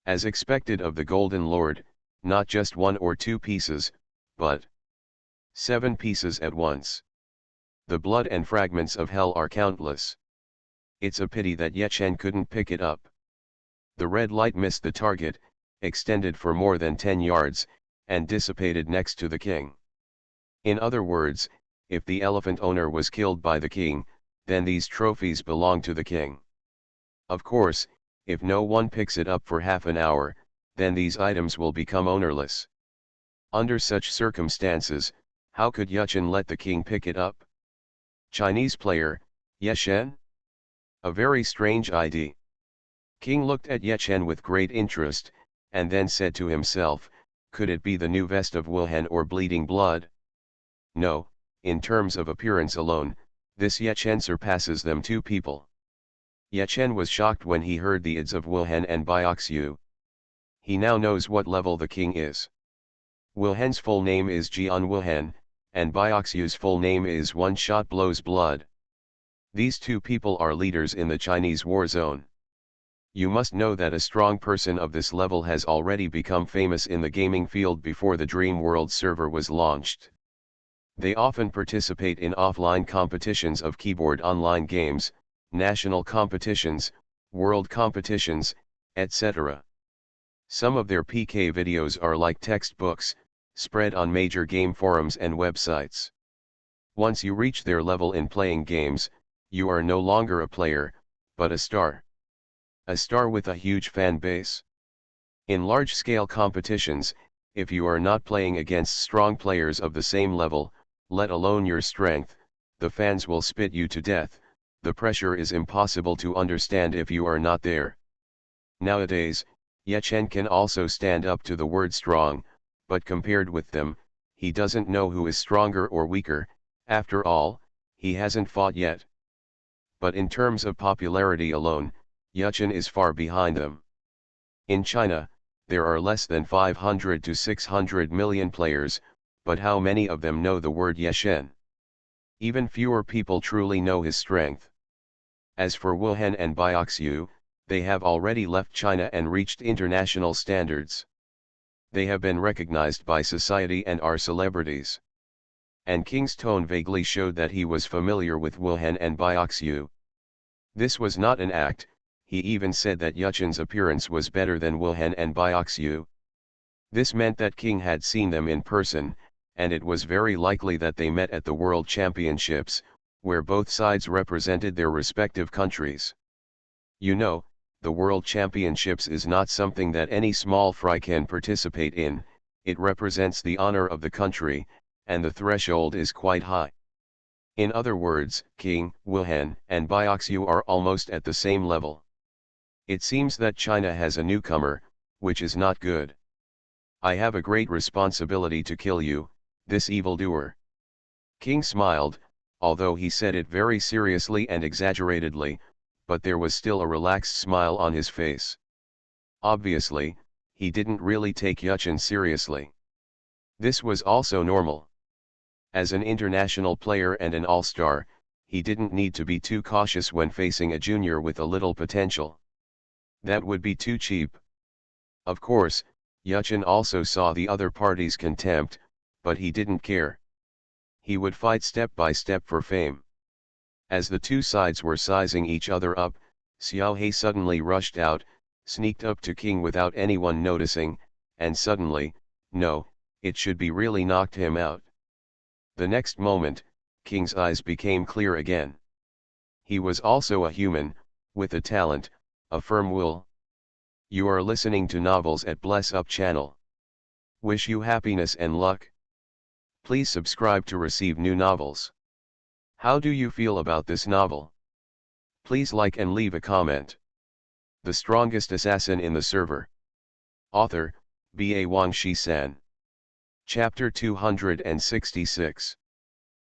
As expected of the Golden Lord, not just 1 or 2 pieces, but 7 pieces at once. The blood and fragments of hell are countless. It's a pity that Yuchen couldn't pick it up. The red light missed the target, extended for more than 10 yards, and dissipated next to the king. In other words, if the elephant owner was killed by the king, then these trophies belong to the king. Of course, if no one picks it up for half an hour, then these items will become ownerless. Under such circumstances, how could Yuchen let the king pick it up? Chinese player, Yuchen? A very strange ID. King looked at Yuchen with great interest, and then said to himself, could it be the new vest of Wuhan or Bleeding Blood? No, in terms of appearance alone, this Yuchen surpasses them 2 people. Yuchen was shocked when he heard the ids of Wuhan and Bioxu. He now knows what level the king is. Wilhen's full name is Jian Wilhen, and Bioxu's full name is One Shot Blows Blood. These two people are leaders in the Chinese war zone. You must know that a strong person of this level has already become famous in the gaming field before the Dream World server was launched. They often participate in offline competitions of keyboard online games, national competitions, world competitions, etc. Some of their PK videos are like textbooks, spread on major game forums and websites. Once you reach their level in playing games, you are no longer a player, but a star. A star with a huge fan base. In large-scale competitions, if you are not playing against strong players of the same level, let alone your strength, the fans will spit you to death. The pressure is impossible to understand if you are not there. Nowadays, Ye Chen can also stand up to the word strong, but compared with them, he doesn't know who is stronger or weaker. After all, he hasn't fought yet. But in terms of popularity alone, Ye Chen is far behind them. In China, there are less than 500 to 600 million players, but how many of them know the word Ye Chen? Even fewer people truly know his strength. As for Wuhan and Bioxu, they have already left China and reached international standards. They have been recognized by society and are celebrities. And King's tone vaguely showed that he was familiar with Wuhan and Bioxu. This was not an act. He even said that Ye Chen's appearance was better than Wuhan and Bioxu. This meant that King had seen them in person, and it was very likely that they met at the World Championships, where both sides represented their respective countries. You know, the World Championships is not something that any small fry can participate in. It represents the honor of the country, and the threshold is quite high. In other words, King, Wuhan, and Bioxu are almost at the same level. It seems that China has a newcomer, which is not good. I have a great responsibility to kill you, this evildoer. King smiled, although he said it very seriously and exaggeratedly, but there was still a relaxed smile on his face. Obviously, he didn't really take Ye Chen seriously. This was also normal. As an international player and an all-star, he didn't need to be too cautious when facing a junior with a little potential. That would be too cheap. Of course, Ye Chen also saw the other party's contempt, but he didn't care. He would fight step by step for fame. As the two sides were sizing each other up, Xiao He suddenly rushed out, sneaked up to King without anyone noticing, and suddenly, no, it should be really knocked him out. The next moment, King's eyes became clear again. He was also a human, with a talent, a firm will. You are listening to novels at Bless Up channel. Wish you happiness and luck. Please subscribe to receive new novels. How do you feel about this novel? Please like and leave a comment. The strongest assassin in the server. Author, B.A. Wang Shi-san. Chapter 266.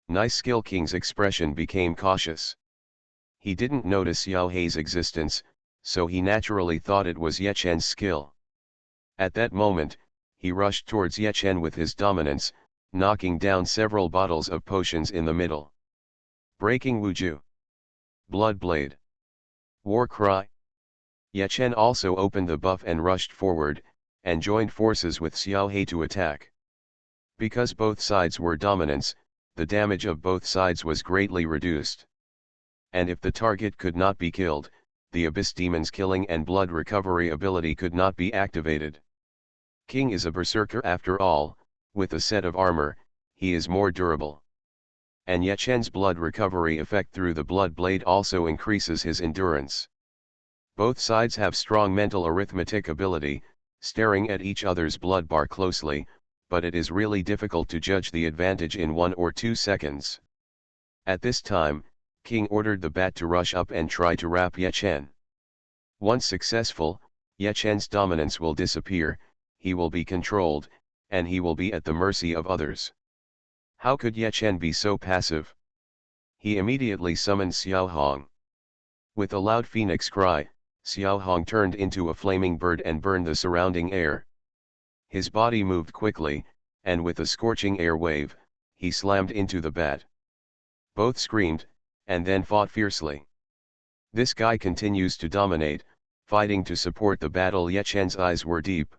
Nice skill. King's expression became cautious. He didn't notice Xiao Hei's existence, so he naturally thought it was Ye Chen's skill. At that moment, he rushed towards Ye Chen with his dominance, knocking down several bottles of potions in the middle. Breaking Wuju. Blood Blade. War Cry. Ye Chen also opened the buff and rushed forward, and joined forces with Xiao Hei to attack. Because both sides were dominants, the damage of both sides was greatly reduced. And if the target could not be killed, the Abyss Demon's killing and blood recovery ability could not be activated. King is a berserker after all. With a set of armor, he is more durable. And Ye Chen's blood recovery effect through the blood blade also increases his endurance. Both sides have strong mental arithmetic ability, staring at each other's blood bar closely, but it is really difficult to judge the advantage in 1 or 2 seconds. At this time, King ordered the bat to rush up and try to wrap Ye Chen. Once successful, Ye Chen's dominance will disappear, he will be controlled, and he will be at the mercy of others. How could Ye Chen be so passive? He immediately summoned Xiao Hong. With a loud phoenix cry, Xiao Hong turned into a flaming bird and burned the surrounding air. His body moved quickly, and with a scorching air wave, he slammed into the bat. Both screamed, and then fought fiercely. This guy continues to dominate, fighting to support the battle. Ye Chen's eyes were deep.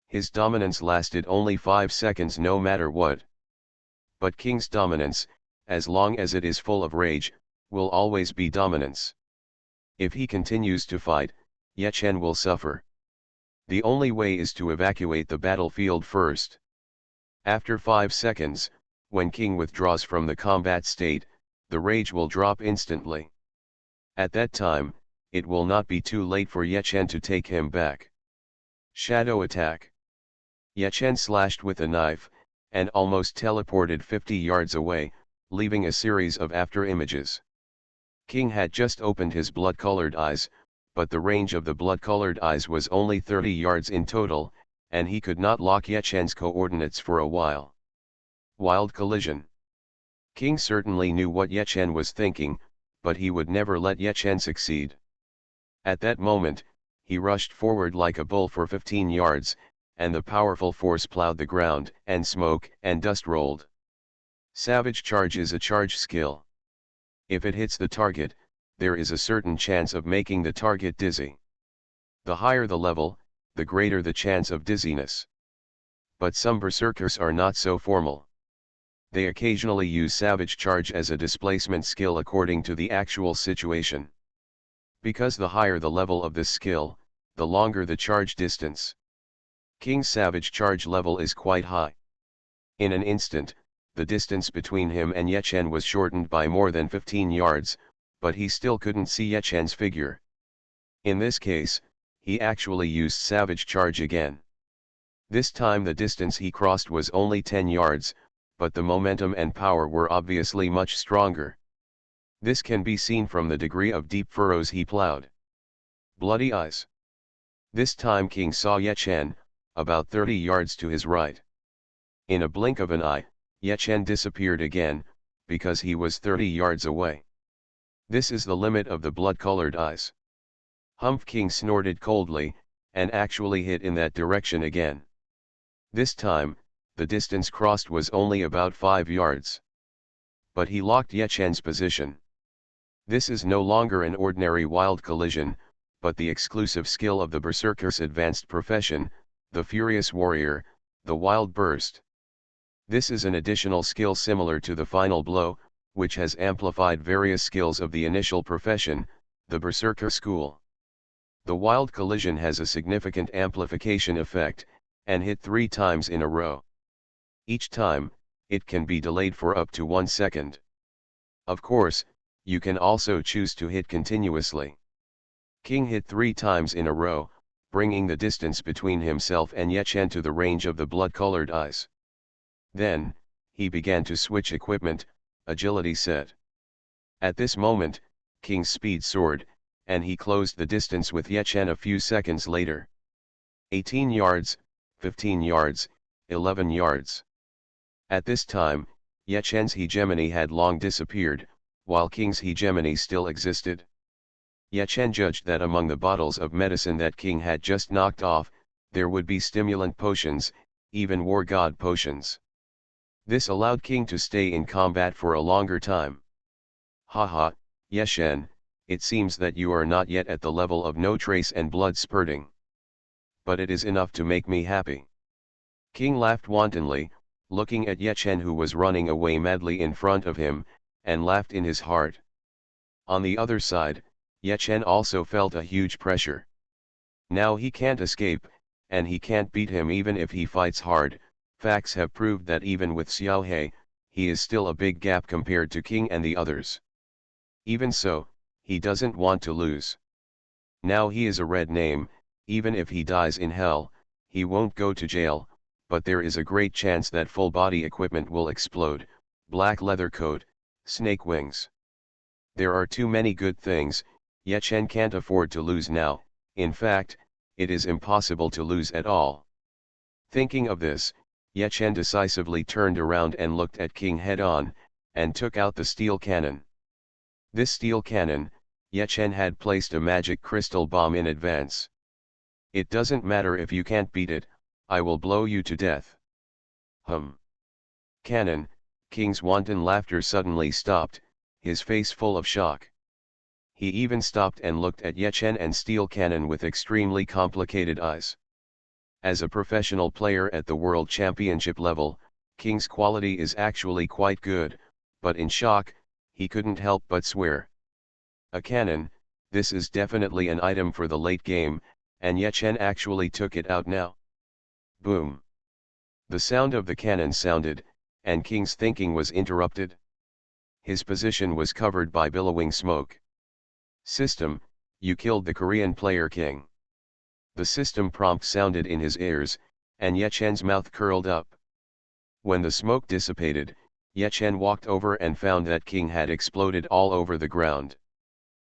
His dominance lasted only 5 seconds no matter what. But King's dominance, as long as it is full of rage, will always be dominance. If he continues to fight, Ye Chen will suffer. The only way is to evacuate the battlefield first. After 5 seconds, when King withdraws from the combat state, the rage will drop instantly. At that time, it will not be too late for Ye Chen to take him back. Shadow attack. Ye Chen slashed with a knife, and almost teleported 50 yards away, leaving a series of after images. King had just opened his blood-colored eyes, but the range of the blood-colored eyes was only 30 yards in total, and he could not lock Ye Chen's coordinates for a while. Wild collision. King certainly knew what Ye Chen was thinking, but he would never let Ye Chen succeed. At that moment, he rushed forward like a bull for 15 yards, and the powerful force plowed the ground, and smoke and dust rolled. Savage Charge is a charge skill. If it hits the target, there is a certain chance of making the target dizzy. The higher the level, the greater the chance of dizziness. But some berserkers are not so formal. They occasionally use Savage Charge as a displacement skill according to the actual situation. Because the higher the level of this skill, the longer the charge distance. King's Savage Charge level is quite high. In an instant, the distance between him and Ye Chen was shortened by more than 15 yards, but he still couldn't see Ye Chen's figure. In this case, he actually used Savage Charge again. This time the distance he crossed was only 10 yards, but the momentum and power were obviously much stronger. This can be seen from the degree of deep furrows he plowed. Bloody eyes. This time King saw Ye Chen, about 30 yards to his right. In a blink of an eye, Ye Chen disappeared again, because he was 30 yards away. This is the limit of the blood-colored eyes. Humph! King snorted coldly, and actually hit in that direction again. This time, the distance crossed was only about 5 yards. But he locked Ye Chen's position. This is no longer an ordinary wild collision, but the exclusive skill of the Berserker's advanced profession, the Furious Warrior, the Wild Burst. This is an additional skill similar to the Final Blow, which has amplified various skills of the initial profession, the Berserker School. The Wild Collision has a significant amplification effect, and hit 3 times in a row. Each time, it can be delayed for up to 1 second. Of course, you can also choose to hit continuously. King hit 3 times in a row, bringing the distance between himself and Ye Chen to the range of the blood-colored eyes. Then, he began to switch equipment, agility set. At this moment, King's speed soared, and he closed the distance with Ye Chen a few seconds later. 18 yards, 15 yards, 11 yards. At this time, Ye Chen's hegemony had long disappeared, while King's hegemony still existed. Ye Chen judged that among the bottles of medicine that King had just knocked off, there would be stimulant potions, even war god potions. This allowed King to stay in combat for a longer time. Haha, Ye Chen, it seems that you are not yet at the level of no trace and blood spurting. But it is enough to make me happy. King laughed wantonly, looking at Ye Chen who was running away madly in front of him, and laughed in his heart. On the other side, Ye Chen also felt a huge pressure. Now he can't escape, and he can't beat him even if he fights hard. Facts have proved that even with Xiao He, he is still a big gap compared to King and the others. Even so, he doesn't want to lose. Now he is a red name, even if he dies in hell, he won't go to jail, but there is a great chance that full body equipment will explode, black leather coat, snake wings. There are too many good things. Ye Chen can't afford to lose now. In fact, it is impossible to lose at all. Thinking of this, Ye Chen decisively turned around and looked at King head-on, and took out the steel cannon. This steel cannon, Ye Chen had placed a magic crystal bomb in advance. It doesn't matter if you can't beat it, I will blow you to death. Hum. Cannon. King's wanton laughter suddenly stopped, his face full of shock. He even stopped and looked at Yechen and Steel Cannon with extremely complicated eyes. As a professional player at the World Championship level, King's quality is actually quite good, but in shock, he couldn't help but swear. A cannon, this is definitely an item for the late game, and Yechen actually took it out now. Boom. The sound of the cannon sounded, and King's thinking was interrupted. His position was covered by billowing smoke. System, you killed the Korean player King. The system prompt sounded in his ears, and Yechen's mouth curled up. When the smoke dissipated, Yechen walked over and found that King had exploded all over the ground.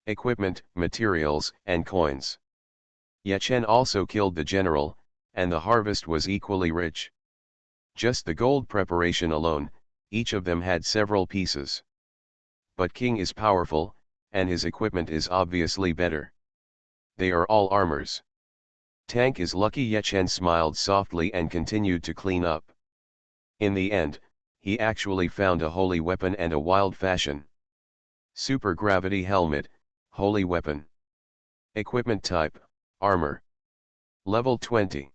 Equipment, materials, and coins. Yechen also killed the general, and the harvest was equally rich. Just the gold preparation alone, each of them had several pieces. But King is powerful, and his equipment is obviously better. They are all armors. Tank is lucky. Yechen smiled softly and continued to clean up. In the end, he actually found a holy weapon and a wild fashion. Super gravity helmet, holy weapon. Equipment type, armor. Level 20.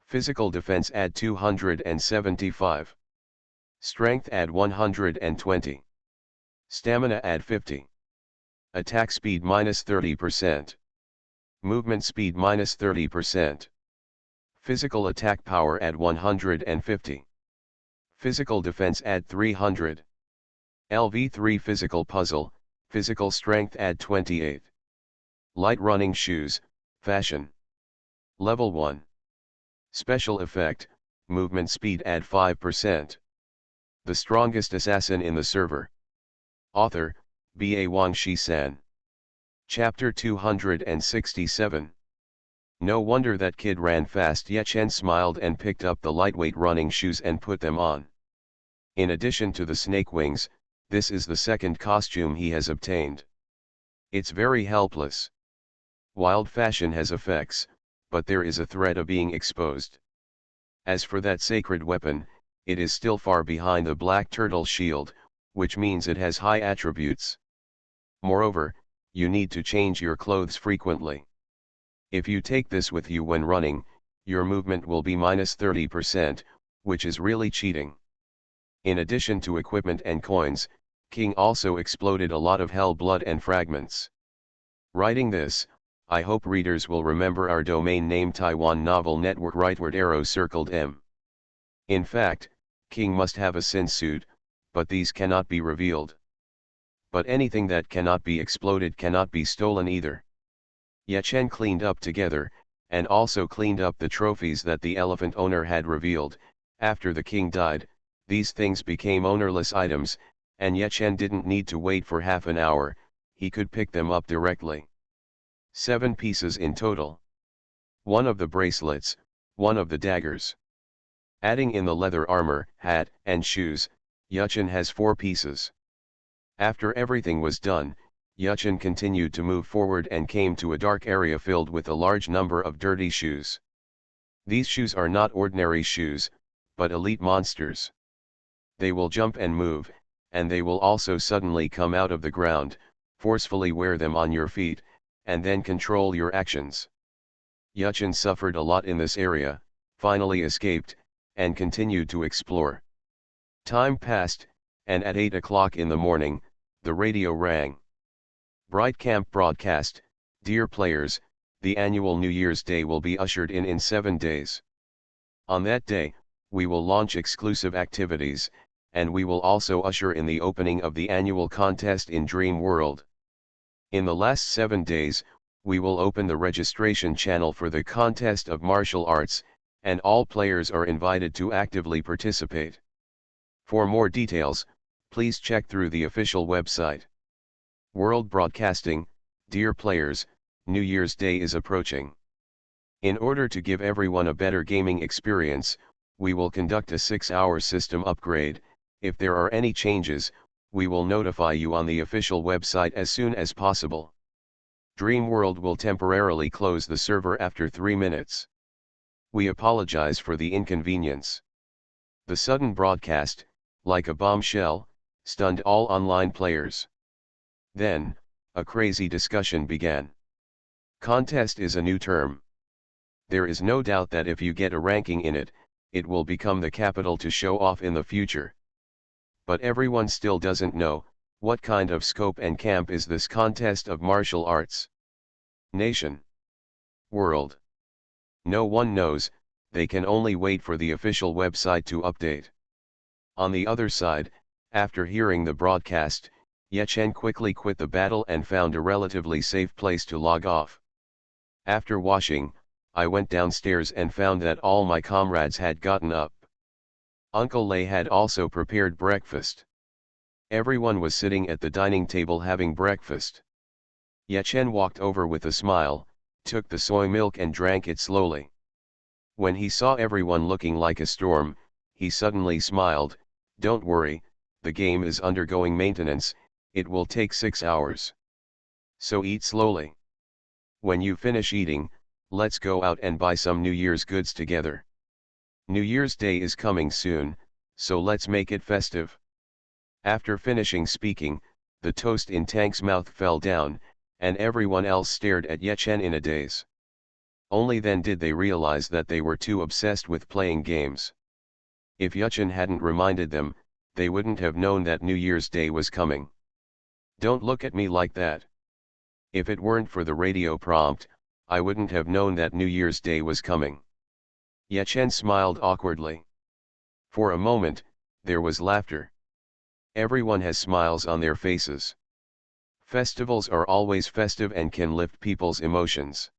Physical defense add 275. Strength add 120. Stamina add 50. Attack speed minus 30%. Movement speed minus 30%. Physical attack power add 150. Physical defense add 300. LV3 physical puzzle, physical strength add 28. Light running shoes, fashion. Level 1. Special effect, movement speed add 5%. The strongest assassin in the server. Author, B.A. Wang Shi-san. Chapter 267. No wonder that kid ran fast. Yechen smiled and picked up the lightweight running shoes and put them on. In addition to the snake wings, this is the second costume he has obtained. It's very helpless. Wild fashion has effects, but there is a threat of being exposed. As for that sacred weapon, it is still far behind the black turtle shield, which means it has high attributes. Moreover, you need to change your clothes frequently. If you take this with you when running, your movement will be minus 30%, which is really cheating. In addition to equipment and coins, King also exploded a lot of hell blood and fragments. Writing this, I hope readers will remember our domain name Taiwan Novel Network rightward arrow circled M. In fact, King must have a sin suit, but these cannot be revealed. But anything that cannot be exploded cannot be stolen either. Yechen cleaned up together, and also cleaned up the trophies that the elephant owner had revealed. After the king died, these things became ownerless items, and Yechen didn't need to wait for half an hour, he could pick them up directly. 7 pieces in total. 1 of the bracelets, 1 of the daggers. Adding in the leather armor, hat, and shoes, Yechen has 4 pieces. After everything was done, Yechen continued to move forward and came to a dark area filled with a large number of dirty shoes. These shoes are not ordinary shoes, but elite monsters. They will jump and move, and they will also suddenly come out of the ground, forcefully wear them on your feet, and then control your actions. Yechen suffered a lot in this area, finally escaped, and continued to explore. Time passed, and at 8 o'clock in the morning, the radio rang. Bright Camp broadcast, dear players, the annual New Year's Day will be ushered in 7 days. On that day, we will launch exclusive activities, and we will also usher in the opening of the annual contest in Dream World. In the last 7 days, we will open the registration channel for the contest of martial arts, and all players are invited to actively participate. For more details, please check through the official website. World Broadcasting, dear players, New Year's Day is approaching. In order to give everyone a better gaming experience, we will conduct a 6-hour system upgrade. If there are any changes, we will notify you on the official website as soon as possible. Dream World will temporarily close the server after 3 minutes. We apologize for the inconvenience. The sudden broadcast, like a bombshell, stunned all online players. Then, a crazy discussion began. Contest is a new term. There is no doubt that if you get a ranking in it, it will become the capital to show off in the future. But everyone still doesn't know, what kind of scope and camp is this contest of martial arts? Nation. World. No one knows, they can only wait for the official website to update. On the other side, after hearing the broadcast, Yechen quickly quit the battle and found a relatively safe place to log off. After washing, I went downstairs and found that all my comrades had gotten up. Uncle Lei had also prepared breakfast. Everyone was sitting at the dining table having breakfast. Yechen walked over with a smile, took the soy milk and drank it slowly. When he saw everyone looking like a storm, he suddenly smiled. Don't worry, the game is undergoing maintenance, it will take 6 hours. So eat slowly. When you finish eating, let's go out and buy some New Year's goods together. New Year's Day is coming soon, so let's make it festive. After finishing speaking, the toast in Tank's mouth fell down, and everyone else stared at Yechen in a daze. Only then did they realize that they were too obsessed with playing games. If Yechen hadn't reminded them, they wouldn't have known that New Year's Day was coming. Don't look at me like that. If it weren't for the radio prompt, I wouldn't have known that New Year's Day was coming. Yechen smiled awkwardly. For a moment, there was laughter. Everyone has smiles on their faces. Festivals are always festive and can lift people's emotions.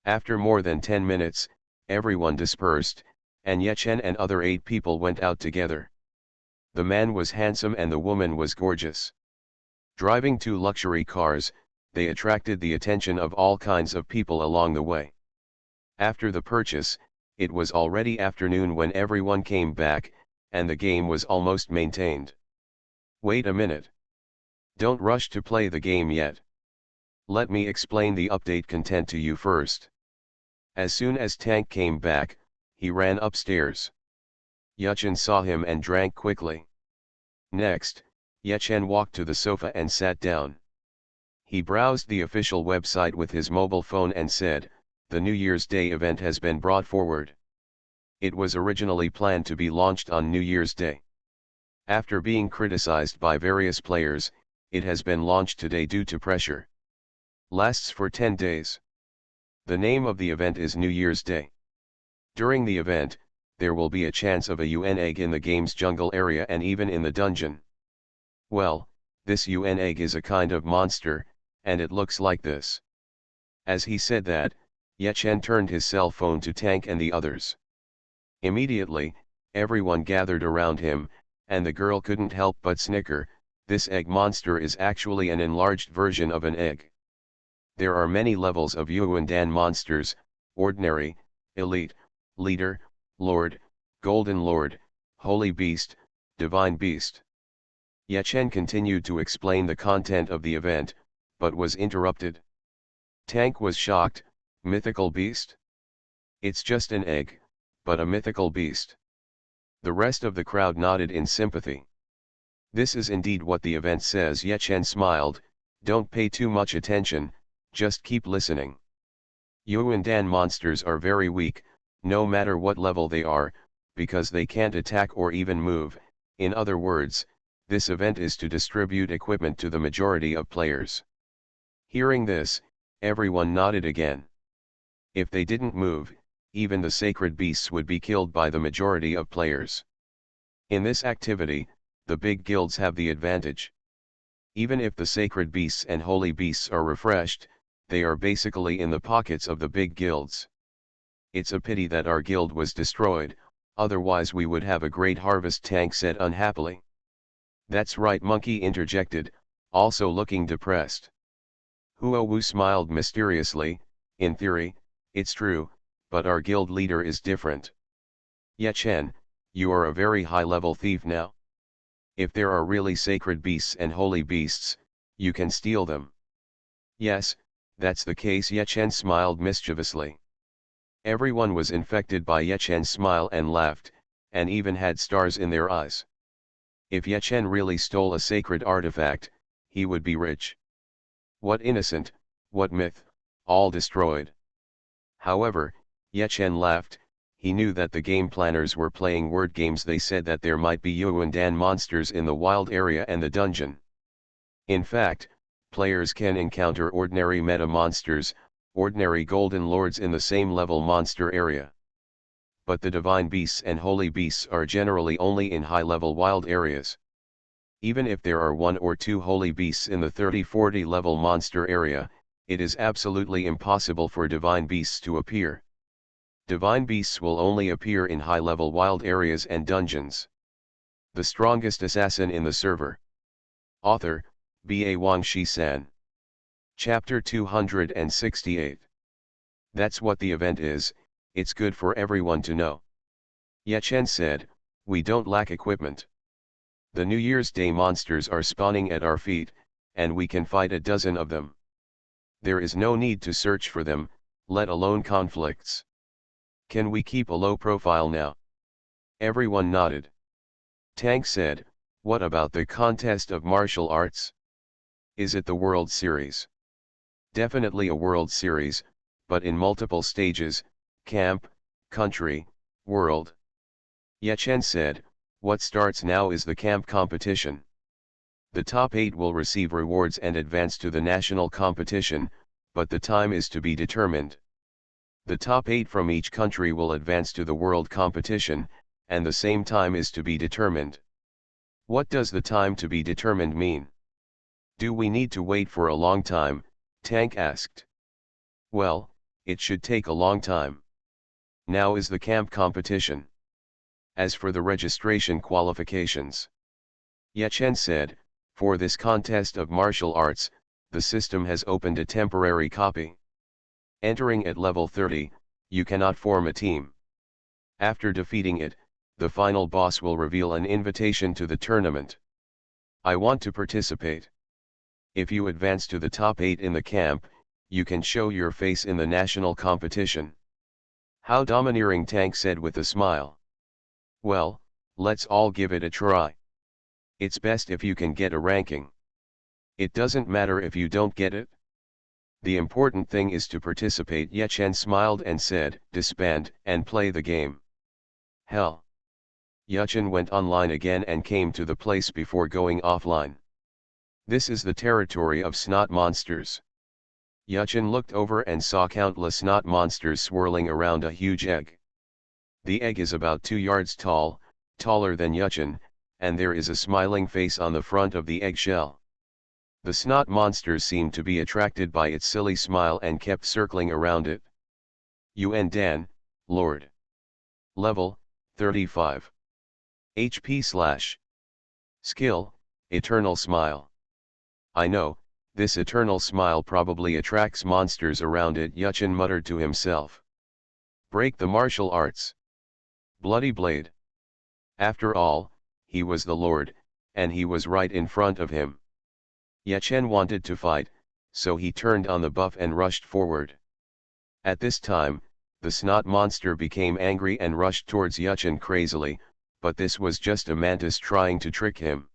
After more than 10 minutes, everyone dispersed, and Yechen and other 8 people went out together. The man was handsome and the woman was gorgeous. Driving 2 luxury cars, they attracted the attention of all kinds of people along the way. After the purchase, it was already afternoon when everyone came back, and the game was almost maintained. Wait a minute. Don't rush to play the game yet. Let me explain the update content to you first. As soon as Tank came back, he ran upstairs. Yechen saw him and drank quickly. Next, Yechen walked to the sofa and sat down. He browsed the official website with his mobile phone and said, the New Year's Day event has been brought forward. It was originally planned to be launched on New Year's Day. After being criticized by various players, it has been launched today due to pressure. Lasts for 10 days. The name of the event is New Year's Day. During the event, there will be a chance of a UN egg in the game's jungle area and even in the dungeon. Well, this UN egg is a kind of monster, and it looks like this. As he said that, Yechen turned his cell phone to Tank and the others. Immediately, everyone gathered around him, and the girl couldn't help but snicker. This egg monster is actually an enlarged version of an egg. There are many levels of Yuandan monsters: ordinary, elite, leader, lord, golden lord, holy beast, divine beast. Yechen continued to explain the content of the event, but was interrupted. Tank was shocked. Mythical beast? It's just an egg, but a mythical beast. The rest of the crowd nodded in sympathy. This is indeed what the event says. Yechen smiled. Don't pay too much attention, just keep listening. Yuandan monsters are very weak, no matter what level they are, because they can't attack or even move. In other words, this event is to distribute equipment to the majority of players. Hearing this, everyone nodded again. If they didn't move, even the sacred beasts would be killed by the majority of players. In this activity, the big guilds have the advantage. Even if the sacred beasts and holy beasts are refreshed, they are basically in the pockets of the big guilds. It's a pity that our guild was destroyed, otherwise we would have a great harvest, Tank said unhappily. That's right, Monkey interjected, also looking depressed. Huowu smiled mysteriously. In theory, it's true, but our guild leader is different. Yechen, you are a very high-level thief now. If there are really sacred beasts and holy beasts, you can steal them. Yes, that's the case. Yechen smiled mischievously. Everyone was infected by Yechen's smile and laughed. and even had stars in their eyes. If Yechen really stole a sacred artifact, he would be rich. What innocent, what myth, all destroyed. However, Yechen laughed. He knew that the game planners were playing word games. They said that there might be Yuandan monsters in the wild area and the dungeon. In fact, players can encounter ordinary meta monsters, ordinary golden lords in the same level monster area. But the divine beasts and holy beasts are generally only in high-level wild areas. Even if there are 1 or 2 holy beasts in the 30-40 level monster area, it is absolutely impossible for divine beasts to appear. Divine beasts will only appear in high-level wild areas and dungeons. The strongest assassin in the server. Author, B.A. Wang Shi-san. Chapter 268. That's what the event is, it's good for everyone to know. Yechen said, we don't lack equipment. The New Year's Day monsters are spawning at our feet, and we can fight a dozen of them. There is no need to search for them, let alone conflicts. Can we keep a low profile now? Everyone nodded. Tank said, what about the contest of martial arts? Is it the World Series? Definitely a World Series, but in multiple stages, camp, country, world. Yechen said, what starts now is the camp competition. The top 8 will receive rewards and advance to the national competition, but the time is to be determined. The top 8 from each country will advance to the world competition, and the same time is to be determined. What does the time to be determined mean? Do we need to wait for a long time? Tank asked. Well, it should take a long time. Now is the camp competition. As for the registration qualifications, Yechen said, for this contest of martial arts, the system has opened a temporary copy. Entering at level 30, you cannot form a team. After defeating it, the final boss will reveal an invitation to the tournament. I want to participate. If you advance to the top 8 in the camp, you can show your face in the national competition. How domineering, Tank said with a smile. Well, let's all give it a try. It's best if you can get a ranking. It doesn't matter if you don't get it. The important thing is to participate. Yechen smiled and said, disband and play the game. Hell. Yechen went online again and came to the place before going offline. This is the territory of snot monsters. Yechen looked over and saw countless snot monsters swirling around a huge egg. The egg is about 2 yards tall, taller than Yechen, and there is a smiling face on the front of the eggshell. The snot monsters seemed to be attracted by its silly smile and kept circling around it. Yuan Lord. Level, 35. HP/. Skill, Eternal Smile. I know, this eternal smile probably attracts monsters around it, Yechen muttered to himself. Break the martial arts. Bloody blade. After all, he was the Lord, and he was right in front of him. Yechen wanted to fight, so he turned on the buff and rushed forward. At this time, the snot monster became angry and rushed towards Yechen crazily, but this was just a mantis trying to trick him.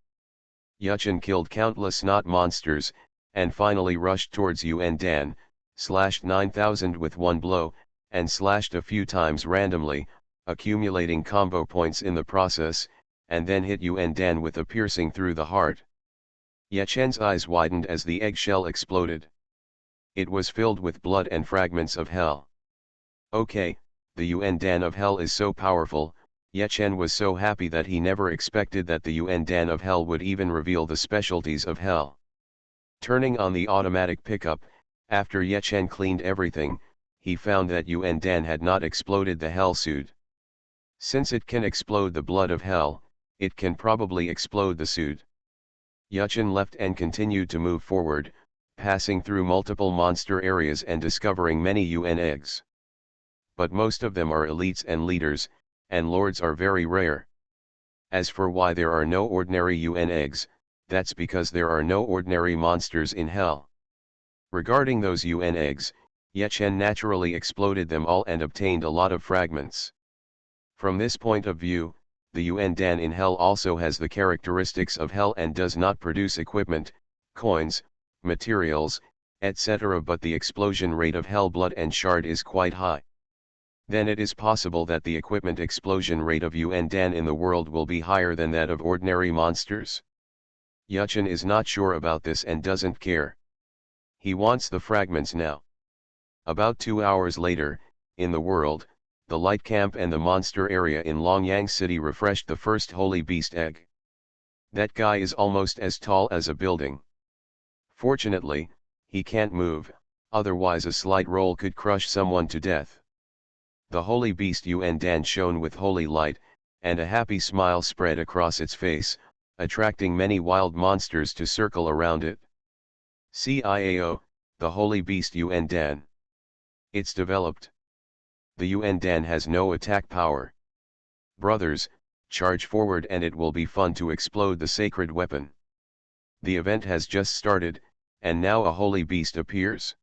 Yechen killed countless snot monsters, and finally rushed towards Yuan, slashed 9,000 with one blow, and slashed a few times randomly, accumulating combo points in the process, and then hit Yuan with a piercing through the heart. Yechen's eyes widened as the eggshell exploded. It was filled with blood and fragments of hell. Okay, the Yuan of hell is so powerful. Yechen was so happy that he never expected that the Yuan of hell would even reveal the specialties of hell. Turning on the automatic pickup, after Yechen cleaned everything, he found that Yuan had not exploded the hell suit. Since it can explode the blood of hell, it can probably explode the suit. Yechen left and continued to move forward, passing through multiple monster areas and discovering many Yuan eggs. But most of them are elites and leaders, and lords are very rare. As for why there are no ordinary Yuan eggs, that's because there are no ordinary monsters in hell. Regarding those Yuan eggs, Yechen naturally exploded them all and obtained a lot of fragments. From this point of view, the Yuan Dan in Hell also has the characteristics of Hell and does not produce equipment, coins, materials, etc. but the explosion rate of Hell Blood and Shard is quite high. Then it is possible that the equipment explosion rate of Yuan Dan in the world will be higher than that of ordinary monsters. Yuchen is not sure about this and doesn't care. He wants the fragments now. About 2 hours later, in the world, the light camp and the monster area in Longyang City refreshed the first holy beast egg. That guy is almost as tall as a building. Fortunately, he can't move, otherwise a slight roll could crush someone to death. The holy beast Yuan Dan shone with holy light, and a happy smile spread across its face, attracting many wild monsters to circle around it. CIAO, the holy beast Yuan Dan. It's developed. The Yuan Dan has no attack power. Brothers, charge forward and it will be fun to explode the sacred weapon. The event has just started, and now a holy beast appears.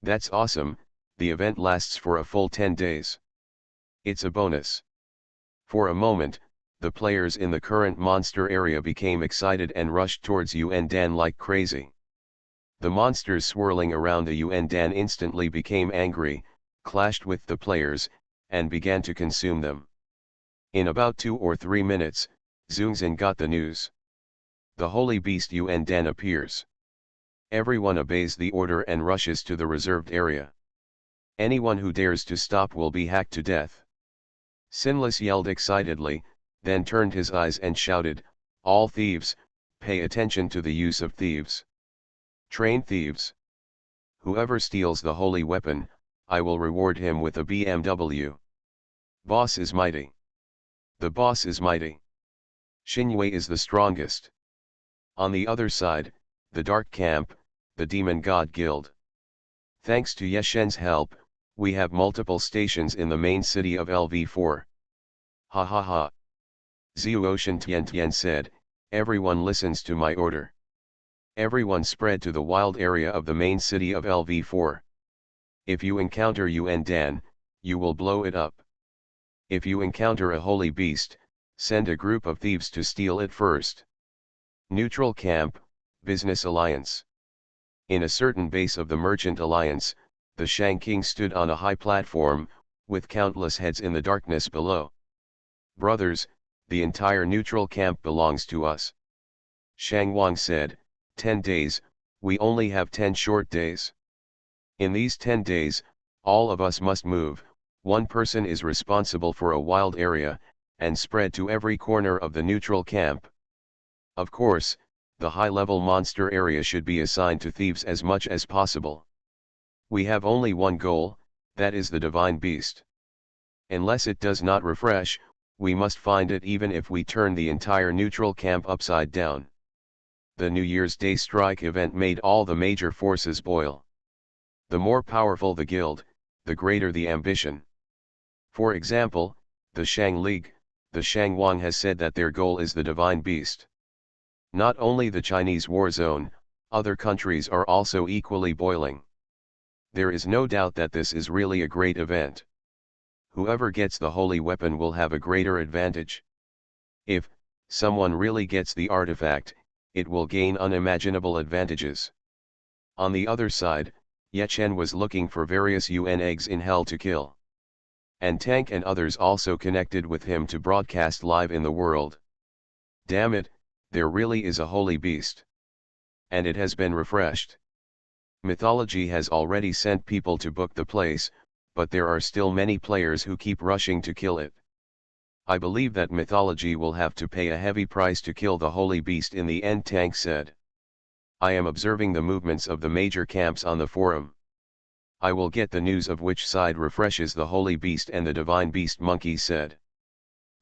That's awesome, the event lasts for a full 10 days. It's a bonus. For a moment, the players in the current monster area became excited and rushed towards Yuan Dan like crazy. The monsters swirling around the Yuan Dan instantly became angry, clashed with the players, and began to consume them. In about 2 or 3 minutes, Zhongzhen got the news. The holy beast Yuan Dan appears. Everyone obeys the order and rushes to the reserved area. Anyone who dares to stop will be hacked to death. Sinless yelled excitedly, then turned his eyes and shouted, "All thieves, pay attention to the use of thieves. Train thieves. Whoever steals the holy weapon, I will reward him with a BMW. Boss is mighty. The boss is mighty. Xingyue is the strongest." On the other side, the Dark Camp, the Demon God Guild. Thanks to Yeshen's help, we have multiple stations in the main city of LV4. Ha ha ha. Zhuotian Tian said, "Everyone listens to my order." Everyone spread to the wild area of the main city of LV4. If you encounter Yuan Dan, you will blow it up. If you encounter a holy beast, send a group of thieves to steal it first. Neutral Camp, Business Alliance. In a certain base of the Merchant Alliance, the Shang King stood on a high platform, with countless heads in the darkness below. "Brothers, the entire neutral camp belongs to us." Shang Wang said, 10 days, we only have 10 short days. In these 10 days, all of us must move, one person is responsible for a wild area, and spread to every corner of the neutral camp. Of course, the high-level monster area should be assigned to thieves as much as possible. We have only one goal, that is the divine beast. Unless it does not refresh, we must find it even if we turn the entire neutral camp upside down. The New Year's Day strike event made all the major forces boil. The more powerful the guild, the greater the ambition. For example, the Shang League, the Shang Wang has said that their goal is the divine beast. Not only the Chinese war zone, other countries are also equally boiling. There is no doubt that this is really a great event. Whoever gets the holy weapon will have a greater advantage. If someone really gets the artifact, it will gain unimaginable advantages. On the other side, Ye Chen was looking for various UN eggs in hell to kill. And Tank and others also connected with him to broadcast live in the world. Damn it, there really is a holy beast. And it has been refreshed. Mythology has already sent people to book the place, but there are still many players who keep rushing to kill it. I believe that Mythology will have to pay a heavy price to kill the holy beast in the end, Tank said. I am observing the movements of the major camps on the forum. I will get the news of which side refreshes the holy beast and the divine beast, Monkey said.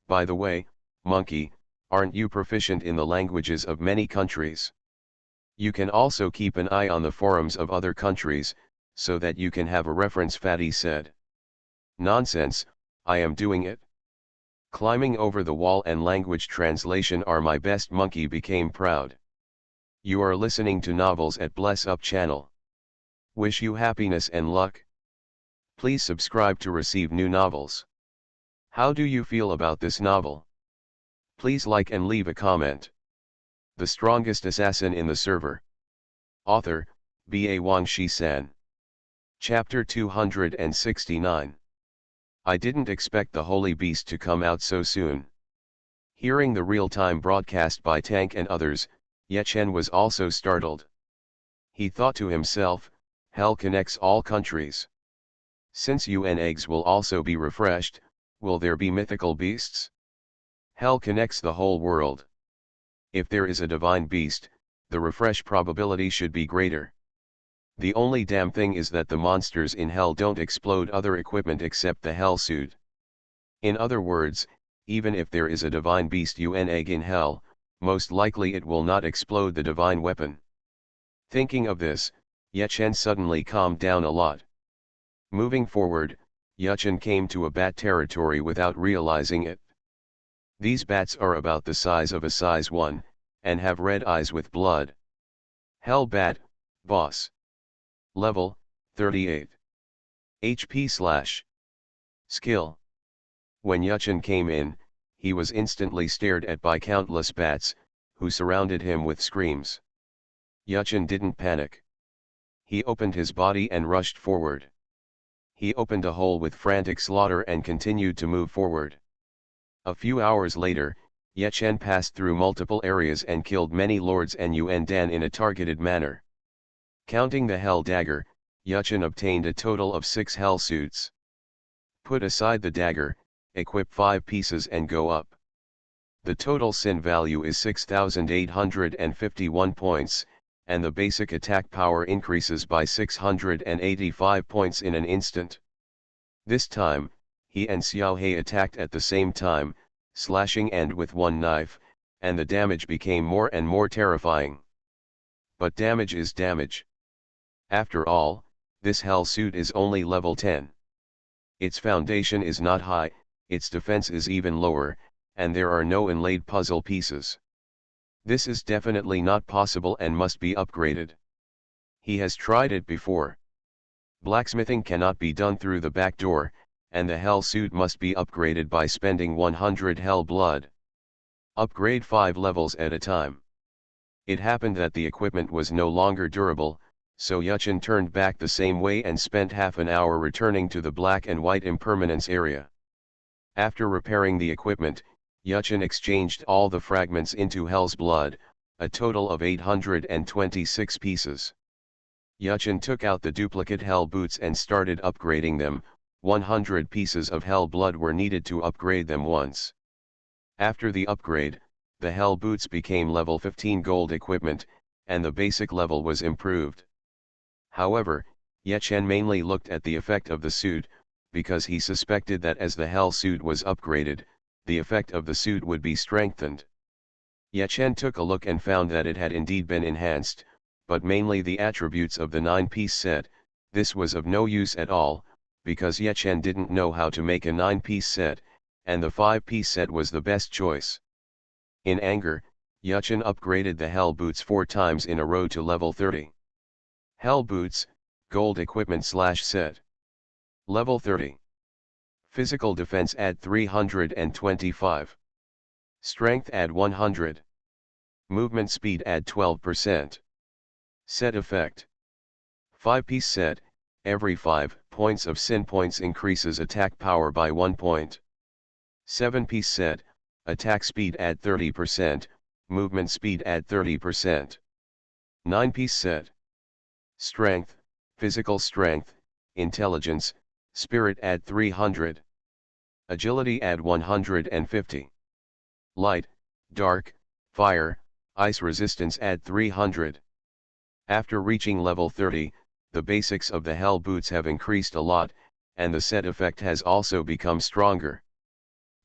By the way, Monkey, aren't you proficient in the languages of many countries? You can also keep an eye on the forums of other countries, so that you can have a reference, Fatty said. Nonsense, I am doing it. Climbing over the wall and language translation are my best, Monkey became proud. You are listening to Novels at Bless Up channel. Wish you happiness and luck. Please subscribe to receive new novels. How do you feel about this novel? Please like and leave a comment. The strongest assassin in the server. Author, B.A. Wang Shi-san. Chapter 269. I didn't expect the Holy Beast to come out so soon. Hearing the real-time broadcast by Tank and others, Ye Chen was also startled. He thought to himself, hell connects all countries. Since UN eggs will also be refreshed, will there be mythical beasts? Hell connects the whole world. If there is a divine beast, the refresh probability should be greater. The only damn thing is that the monsters in hell don't explode other equipment except the hell suit. In other words, even if there is a divine beast UN egg in hell, most likely it will not explode the divine weapon. Thinking of this, Ye Chen suddenly calmed down a lot. Moving forward, Ye Chen came to a bat territory without realizing it. These bats are about the size of a size 1, and have red eyes with blood. Hell Bat, Boss. Level, 38. HP/. Skill. When Ye Chen came in, he was instantly stared at by countless bats, who surrounded him with screams. Ye Chen didn't panic. He opened his body and rushed forward. He opened a hole with frantic slaughter and continued to move forward. A few hours later, Ye Chen passed through multiple areas and killed many lords and Yuan Dan in a targeted manner. Counting the Hell Dagger, Ye Chen obtained a total of 6 Hell Suits. Put aside the dagger, equip 5 pieces and go up. The total sin value is 6,851 points, and the basic attack power increases by 685 points in an instant. This time, he and Xiao He attacked at the same time, slashing and with one knife, and the damage became more and more terrifying. But damage is damage. After all, this hell suit is only level 10. Its foundation is not high, its defense is even lower, and there are no inlaid puzzle pieces. This is definitely not possible and must be upgraded. He has tried it before. Blacksmithing cannot be done through the back door, and the hell suit must be upgraded by spending 100 hell blood. Upgrade 5 levels at a time. It happened that the equipment was no longer durable, so Ye Chen turned back the same way and spent half an hour returning to the black and white impermanence area. After repairing the equipment, Ye Chen exchanged all the fragments into hell's blood, a total of 826 pieces. Ye Chen took out the duplicate hell boots and started upgrading them. 100 pieces of hell blood were needed to upgrade them once. After the upgrade, the hell boots became level 15 gold equipment, and the basic level was improved. However, Ye Chen mainly looked at the effect of the suit, because he suspected that as the hell suit was upgraded, the effect of the suit would be strengthened. Ye Chen took a look and found that it had indeed been enhanced, but mainly the attributes of the 9-piece set. This was of no use at all, because Ye Chen didn't know how to make a 9-piece set, and the 5-piece set was the best choice. In anger, Ye Chen upgraded the hell boots 4 times in a row to level 30. Hell boots, gold equipment/set. Level 30. Physical defense add 325. Strength add 100. Movement speed add 12%. Set effect. 5-piece set. Every 5 points of sin points increases attack power by 1 point. 7-piece set, attack speed add 30%, movement speed add 30%. 9-piece set. Strength, physical strength, intelligence, spirit add 300. Agility add 150. Light, dark, fire, ice resistance add 300. After reaching level 30, the basics of the hell boots have increased a lot, and the set effect has also become stronger.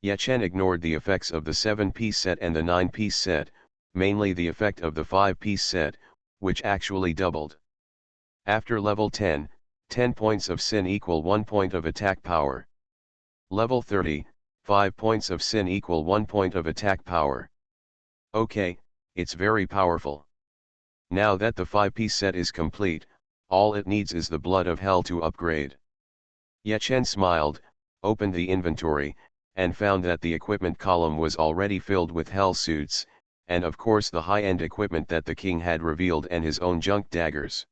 Ye Chen ignored the effects of the 7-piece set and the 9-piece set, mainly the effect of the 5-piece set, which actually doubled. After level 10, 10 points of sin equal 1 point of attack power. Level 30, 5 points of sin equal 1 point of attack power. Okay, it's very powerful. Now that the 5-piece set is complete, all it needs is the blood of hell to upgrade. Ye Chen smiled, opened the inventory, and found that the equipment column was already filled with hell suits, and of course the high-end equipment that the king had revealed and his own junk daggers.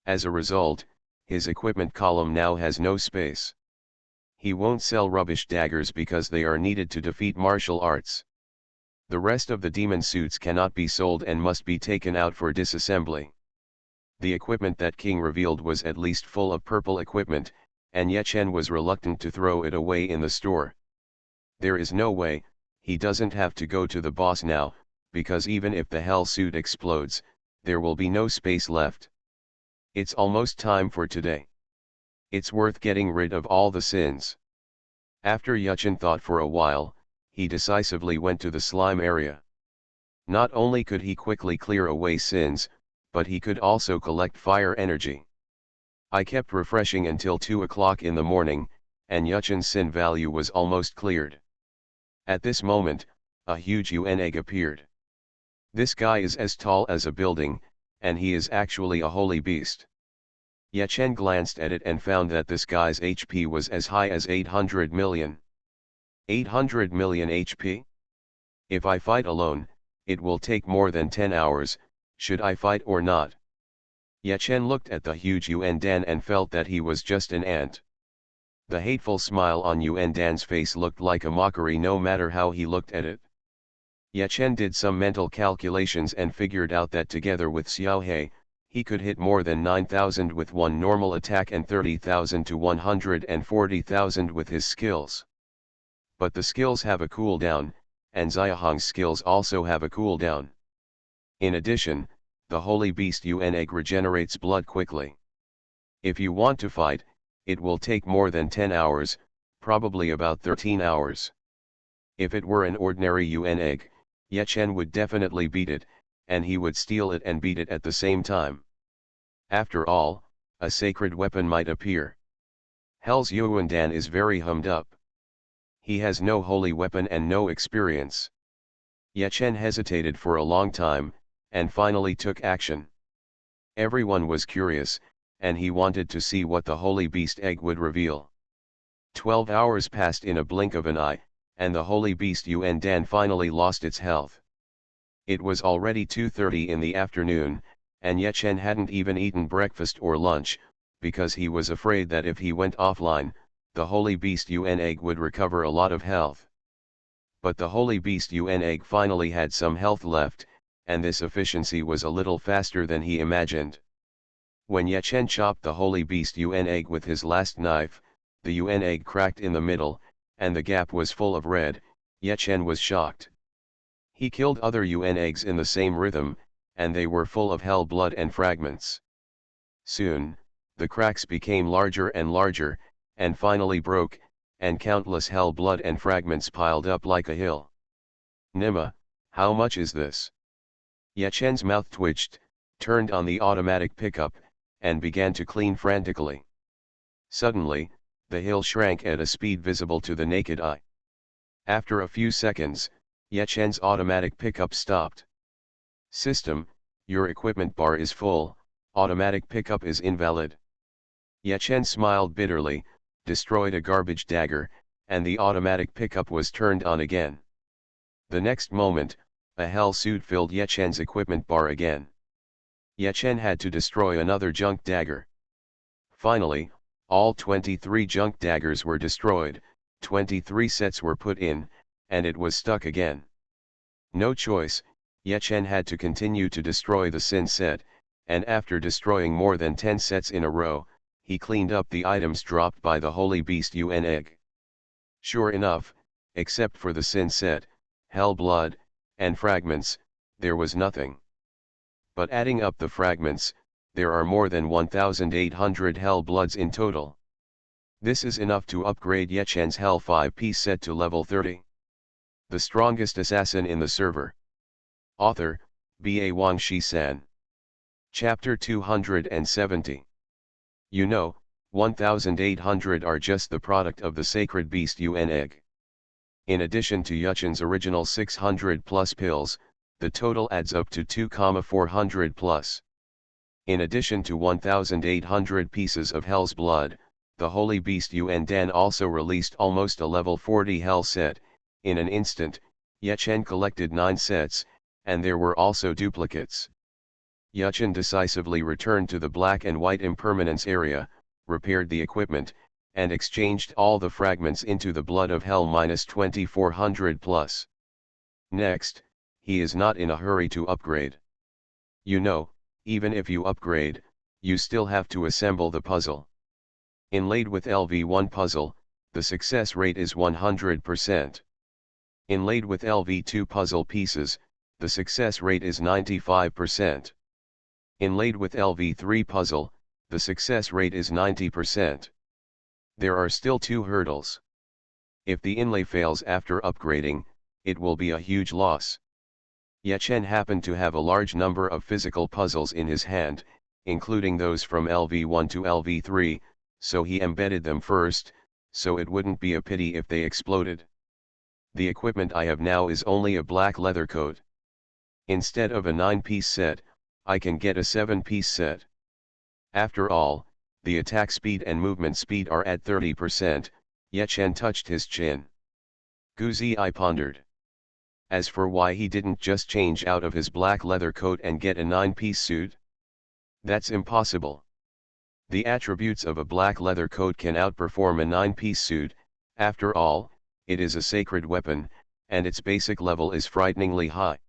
As a result, his equipment column now has no space. He won't sell rubbish daggers because they are needed to defeat martial arts. The rest of the demon suits cannot be sold and must be taken out for disassembly. The equipment that King revealed was at least full of purple equipment, and Yechen was reluctant to throw it away in the store. There is no way, he doesn't have to go to the boss now, because even if the hell suit explodes, there will be no space left. It's almost time for today. It's worth getting rid of all the sins. After Yechen thought for a while, he decisively went to the slime area. Not only could he quickly clear away sins, but he could also collect fire energy. I kept refreshing until 2 o'clock in the morning, and Yechen's sin value was almost cleared. At this moment, a huge UN egg appeared. This guy is as tall as a building, and he is actually a holy beast. Yechen glanced at it and found that this guy's HP was as high as 800 million. 800 million HP? If I fight alone, it will take more than 10 hours, should I fight or not? Yechen looked at the huge Yuan Dan and felt that he was just an ant. The hateful smile on Yuan Dan's face looked like a mockery no matter how he looked at it. Yechen did some mental calculations and figured out that together with Xiaohe, he could hit more than 9,000 with one normal attack and 30,000 to 140,000 with his skills. But the skills have a cooldown, and Xiahong's skills also have a cooldown. In addition, the Holy Beast UN egg regenerates blood quickly. If you want to fight, it will take more than 10 hours, probably about 13 hours. If it were an ordinary UN egg, Yechen would definitely beat it, and he would steal it and beat it at the same time. After all, a sacred weapon might appear. Hell's Yuandan is very hummed up. He has no holy weapon and no experience. Yechen hesitated for a long time, and finally took action. Everyone was curious, and he wanted to see what the Holy Beast egg would reveal. 12 hours passed in a blink of an eye, and the Holy Beast Yuandan finally lost its health. It was already 2:30 in the afternoon, and Yechen hadn't even eaten breakfast or lunch, because he was afraid that if he went offline, the Holy Beast UN egg would recover a lot of health. But the Holy Beast UN egg finally had some health left, and this efficiency was a little faster than he imagined. When Yechen chopped the Holy Beast UN egg with his last knife, the UN egg cracked in the middle, and the gap was full of red. Yechen was shocked. He killed other UN eggs in the same rhythm, and they were full of hell blood and fragments. Soon, the cracks became larger and larger, and finally broke, and countless hell blood and fragments piled up like a hill. Nima, how much is this? Yechen's mouth twitched, turned on the automatic pickup, and began to clean frantically. Suddenly, the hill shrank at a speed visible to the naked eye. After a few seconds, Yechen's automatic pickup stopped. System, your equipment bar is full, automatic pickup is invalid. Yechen smiled bitterly, destroyed a garbage dagger, and the automatic pickup was turned on again. The next moment, a hell suit filled Yechen's equipment bar again. Yechen had to destroy another junk dagger. Finally, all 23 junk daggers were destroyed, 23 sets were put in, and it was stuck again. No choice, Yechen had to continue to destroy the sin set, and after destroying more than 10 sets in a row, he cleaned up the items dropped by the Holy Beast UN egg. Sure enough, except for the sin set, hell blood, and fragments, there was nothing. But adding up the fragments, there are more than 1,800 hell bloods in total. This is enough to upgrade Yechen's Hell 5-piece set to level 30. The strongest assassin in the server. Author, B.A. Wang Shi-san. Chapter 270. You know, 1,800 are just the product of the sacred beast UN egg. In addition to Yechen's original 600 plus pills, the total adds up to 2,400 plus. In addition to 1,800 pieces of hell's blood, the Holy Beast Yuan Dan also released almost a level 40 Hell set. In an instant, Yechen collected 9 sets, and there were also duplicates. Yechen decisively returned to the black and white impermanence area, repaired the equipment, and exchanged all the fragments into the Blood of Hell -2400+. Next, he is not in a hurry to upgrade. You know, even if you upgrade, you still have to assemble the puzzle. Inlaid with LV1 puzzle, the success rate is 100%. Inlaid with LV2 puzzle pieces, the success rate is 95%. Inlaid with LV3 puzzle, the success rate is 90%. There are still 2 hurdles. If the inlay fails after upgrading, it will be a huge loss. Yechen happened to have a large number of physical puzzles in his hand, including those from LV1 to LV3, so he embedded them first, so it wouldn't be a pity if they exploded. The equipment I have now is only a black leather coat. Instead of a 9-piece set, I can get a 7-piece set. After all, the attack speed and movement speed are at 30%, Yechen touched his chin. Guzi I pondered. As for why he didn't just change out of his black leather coat and get a 9-piece suit? That's impossible. The attributes of a black leather coat can outperform a 9-piece suit. After all, it is a sacred weapon, and its basic level is frighteningly high.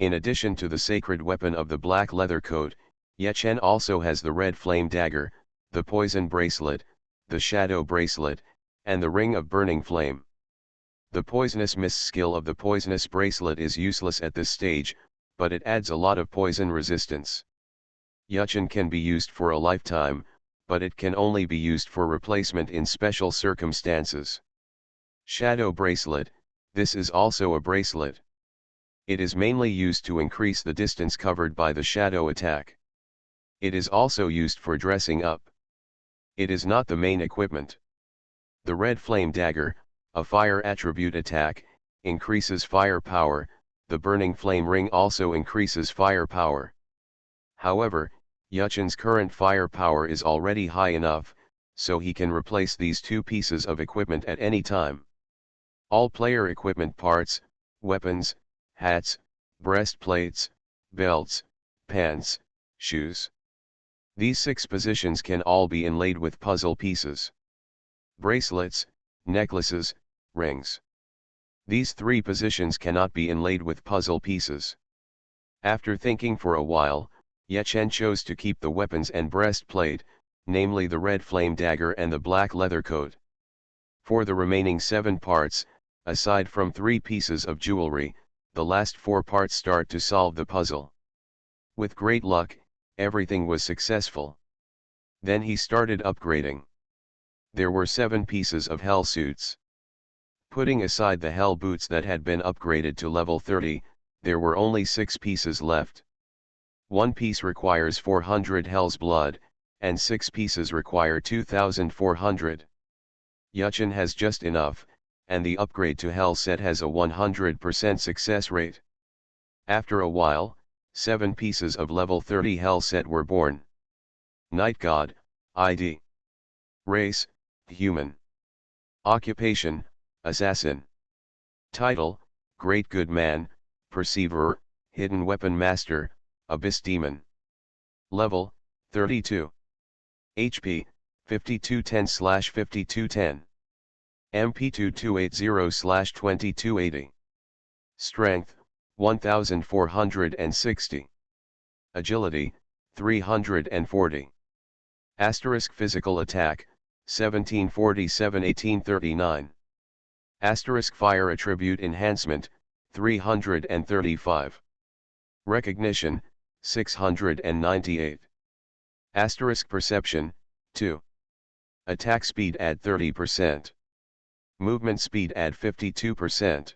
In addition to the sacred weapon of the black leather coat, Yechen also has the red flame dagger, the poison bracelet, the shadow bracelet, and the ring of burning flame. The poisonous mist skill of the poisonous bracelet is useless at this stage, but it adds a lot of poison resistance. Yechen can be used for a lifetime, but it can only be used for replacement in special circumstances. Shadow bracelet, this is also a bracelet. It is mainly used to increase the distance covered by the shadow attack. It is also used for dressing up. It is not the main equipment. The red flame dagger, a fire attribute attack, increases fire power. The burning flame ring also increases fire power. However, Yechen's current fire power is already high enough, so he can replace these 2 pieces of equipment at any time. All player equipment parts, weapons, hats, breastplates, belts, pants, shoes. These 6 positions can all be inlaid with puzzle pieces. Bracelets, necklaces, rings. These 3 positions cannot be inlaid with puzzle pieces. After thinking for a while, Yechen chose to keep the weapons and breastplate, namely the red flame dagger and the black leather coat. For the remaining 7 parts, aside from 3 pieces of jewelry, the last 4 parts start to solve the puzzle. With great luck, everything was successful. Then he started upgrading. There were 7 pieces of hell suits. Putting aside the hell boots that had been upgraded to level 30, there were only 6 pieces left. 1 piece requires 400 hell's blood, and 6 pieces require 2400. Yechen has just enough, and the upgrade to hell set has a 100% success rate. After a while, 7 pieces of level 30 hell set were born. Night God, ID. Race, Human. Occupation, Assassin. Title, Great Good Man, Perceiver, Hidden Weapon Master, Abyss Demon. Level, 32. HP, 5210/5210. MP 2280/2280. Strength, 1460. Agility, 340. Asterisk physical attack, 1747-1839. Asterisk fire attribute enhancement, 335. Recognition, 698. Asterisk perception, 2. Attack speed add 30%. Movement speed add 52%.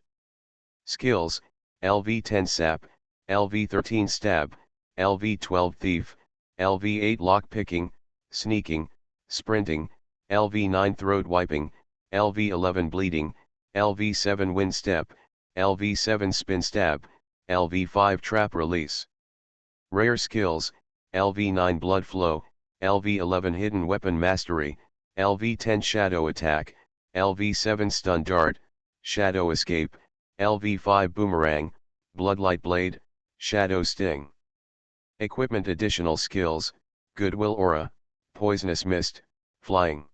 Skills, LV10 Sap, LV13 Stab, LV12 Thief, LV8 Lockpicking, Sneaking, Sprinting, LV9 Throat Wiping, LV11 Bleeding, LV7 Wind Step, LV7 Spin Stab, LV5 Trap Release. Rare skills, LV9 Blood Flow, LV11 Hidden Weapon Mastery, LV10 Shadow Attack, LV7 Stun Dart, Shadow Escape, LV5 Boomerang, Bloodlight Blade, Shadow Sting. Equipment Additional Skills, Goodwill Aura, Poisonous Mist, Flying.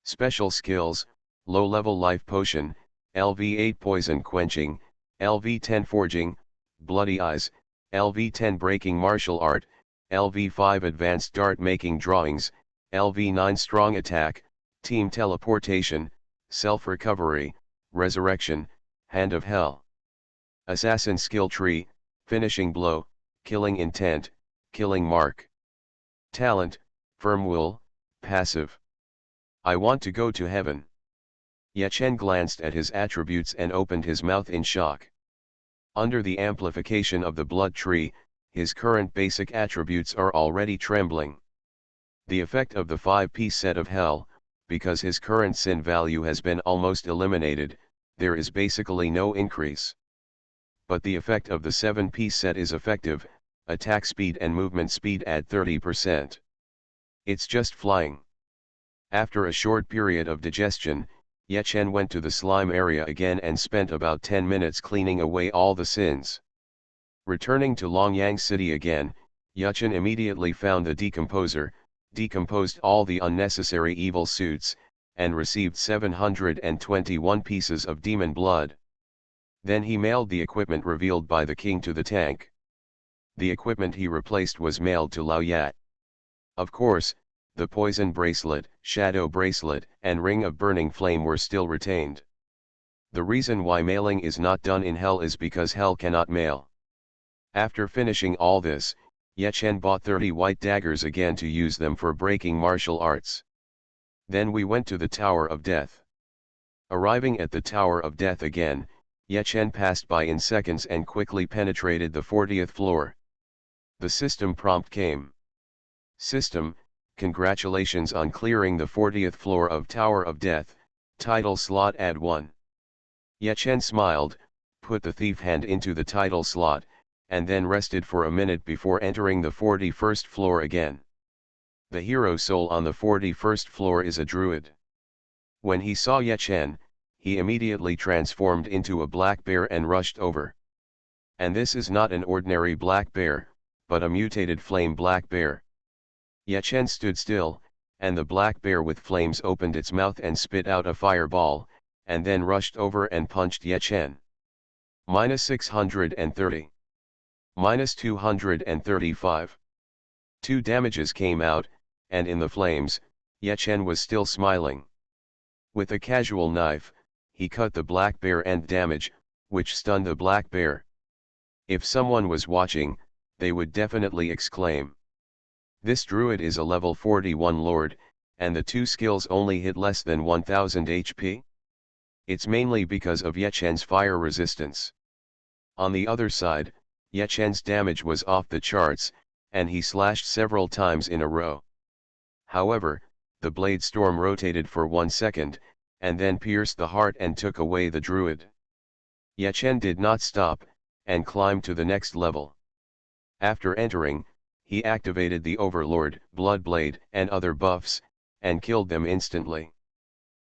Special Skills, Low-Level Life Potion, LV8 Poison Quenching, LV10 Forging, Bloody Eyes, LV10 Breaking Martial Art, LV5 Advanced Dart Making Drawings, LV9 Strong Attack, Team Teleportation, Self-Recovery, Resurrection, Hand of Hell. Assassin Skill Tree, Finishing Blow, Killing Intent, Killing Mark. Talent, Firm Will, Passive. I want to go to heaven. Ye Chen glanced at his attributes and opened his mouth in shock. Under the amplification of the blood tree, his current basic attributes are already trembling. The effect of the 5-piece set of hell, because his current sin value has been almost eliminated, there is basically no increase. But the effect of the 7-piece set is effective, attack speed and movement speed add 30%. It's just flying. After a short period of digestion, Ye Chen went to the slime area again and spent about 10 minutes cleaning away all the sins. Returning to Longyang City again, Ye Chen immediately found the decomposer, decomposed all the unnecessary evil suits, and received 721 pieces of demon blood. Then he mailed the equipment revealed by the king to the tank. The equipment he replaced was mailed to Lao Yat. Of course, the poison bracelet, shadow bracelet, and ring of burning flame were still retained. The reason why mailing is not done in hell is because hell cannot mail. After finishing all this, Ye Chen bought 30 white daggers again to use them for breaking martial arts. Then we went to the Tower of Death. Arriving at the Tower of Death again, Ye Chen passed by in seconds and quickly penetrated the 40th floor. The system prompt came. System, congratulations on clearing the 40th floor of Tower of Death, title slot add 1. Ye Chen smiled, put the thief hand into the title slot, and then rested for a minute before entering the 41st floor again. The hero soul on the 41st floor is a druid. When he saw Ye Chen, he immediately transformed into a black bear and rushed over. And this is not an ordinary black bear, but a mutated flame black bear. Ye Chen stood still, and the black bear with flames opened its mouth and spit out a fireball, and then rushed over and punched Ye Chen. -630. -235. 2 damages came out, and in the flames, Ye Chen was still smiling. With a casual knife, he cut the black bear and damage, which stunned the black bear. If someone was watching, they would definitely exclaim. This druid is a level 41 lord, and the 2 skills only hit less than 1000 HP? It's mainly because of Ye Chen's fire resistance. On the other side, Ye Chen's damage was off the charts, and he slashed several times in a row. However, the blade storm rotated for 1 second, and then pierced the heart and took away the druid. Ye Chen did not stop, and climbed to the next level. After entering, he activated the Overlord, Bloodblade, and other buffs, and killed them instantly.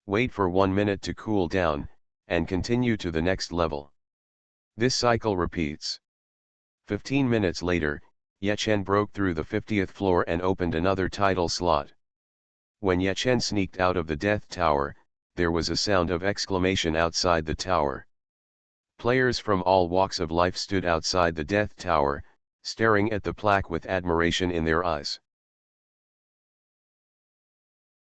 Wait for 1 minute to cool down, and continue to the next level. This cycle repeats. 15 minutes later, Ye Chen broke through the 50th floor and opened another title slot. When Ye Chen sneaked out of the Death Tower, there was a sound of exclamation outside the tower. Players from all walks of life stood outside the Death Tower, staring at the plaque with admiration in their eyes.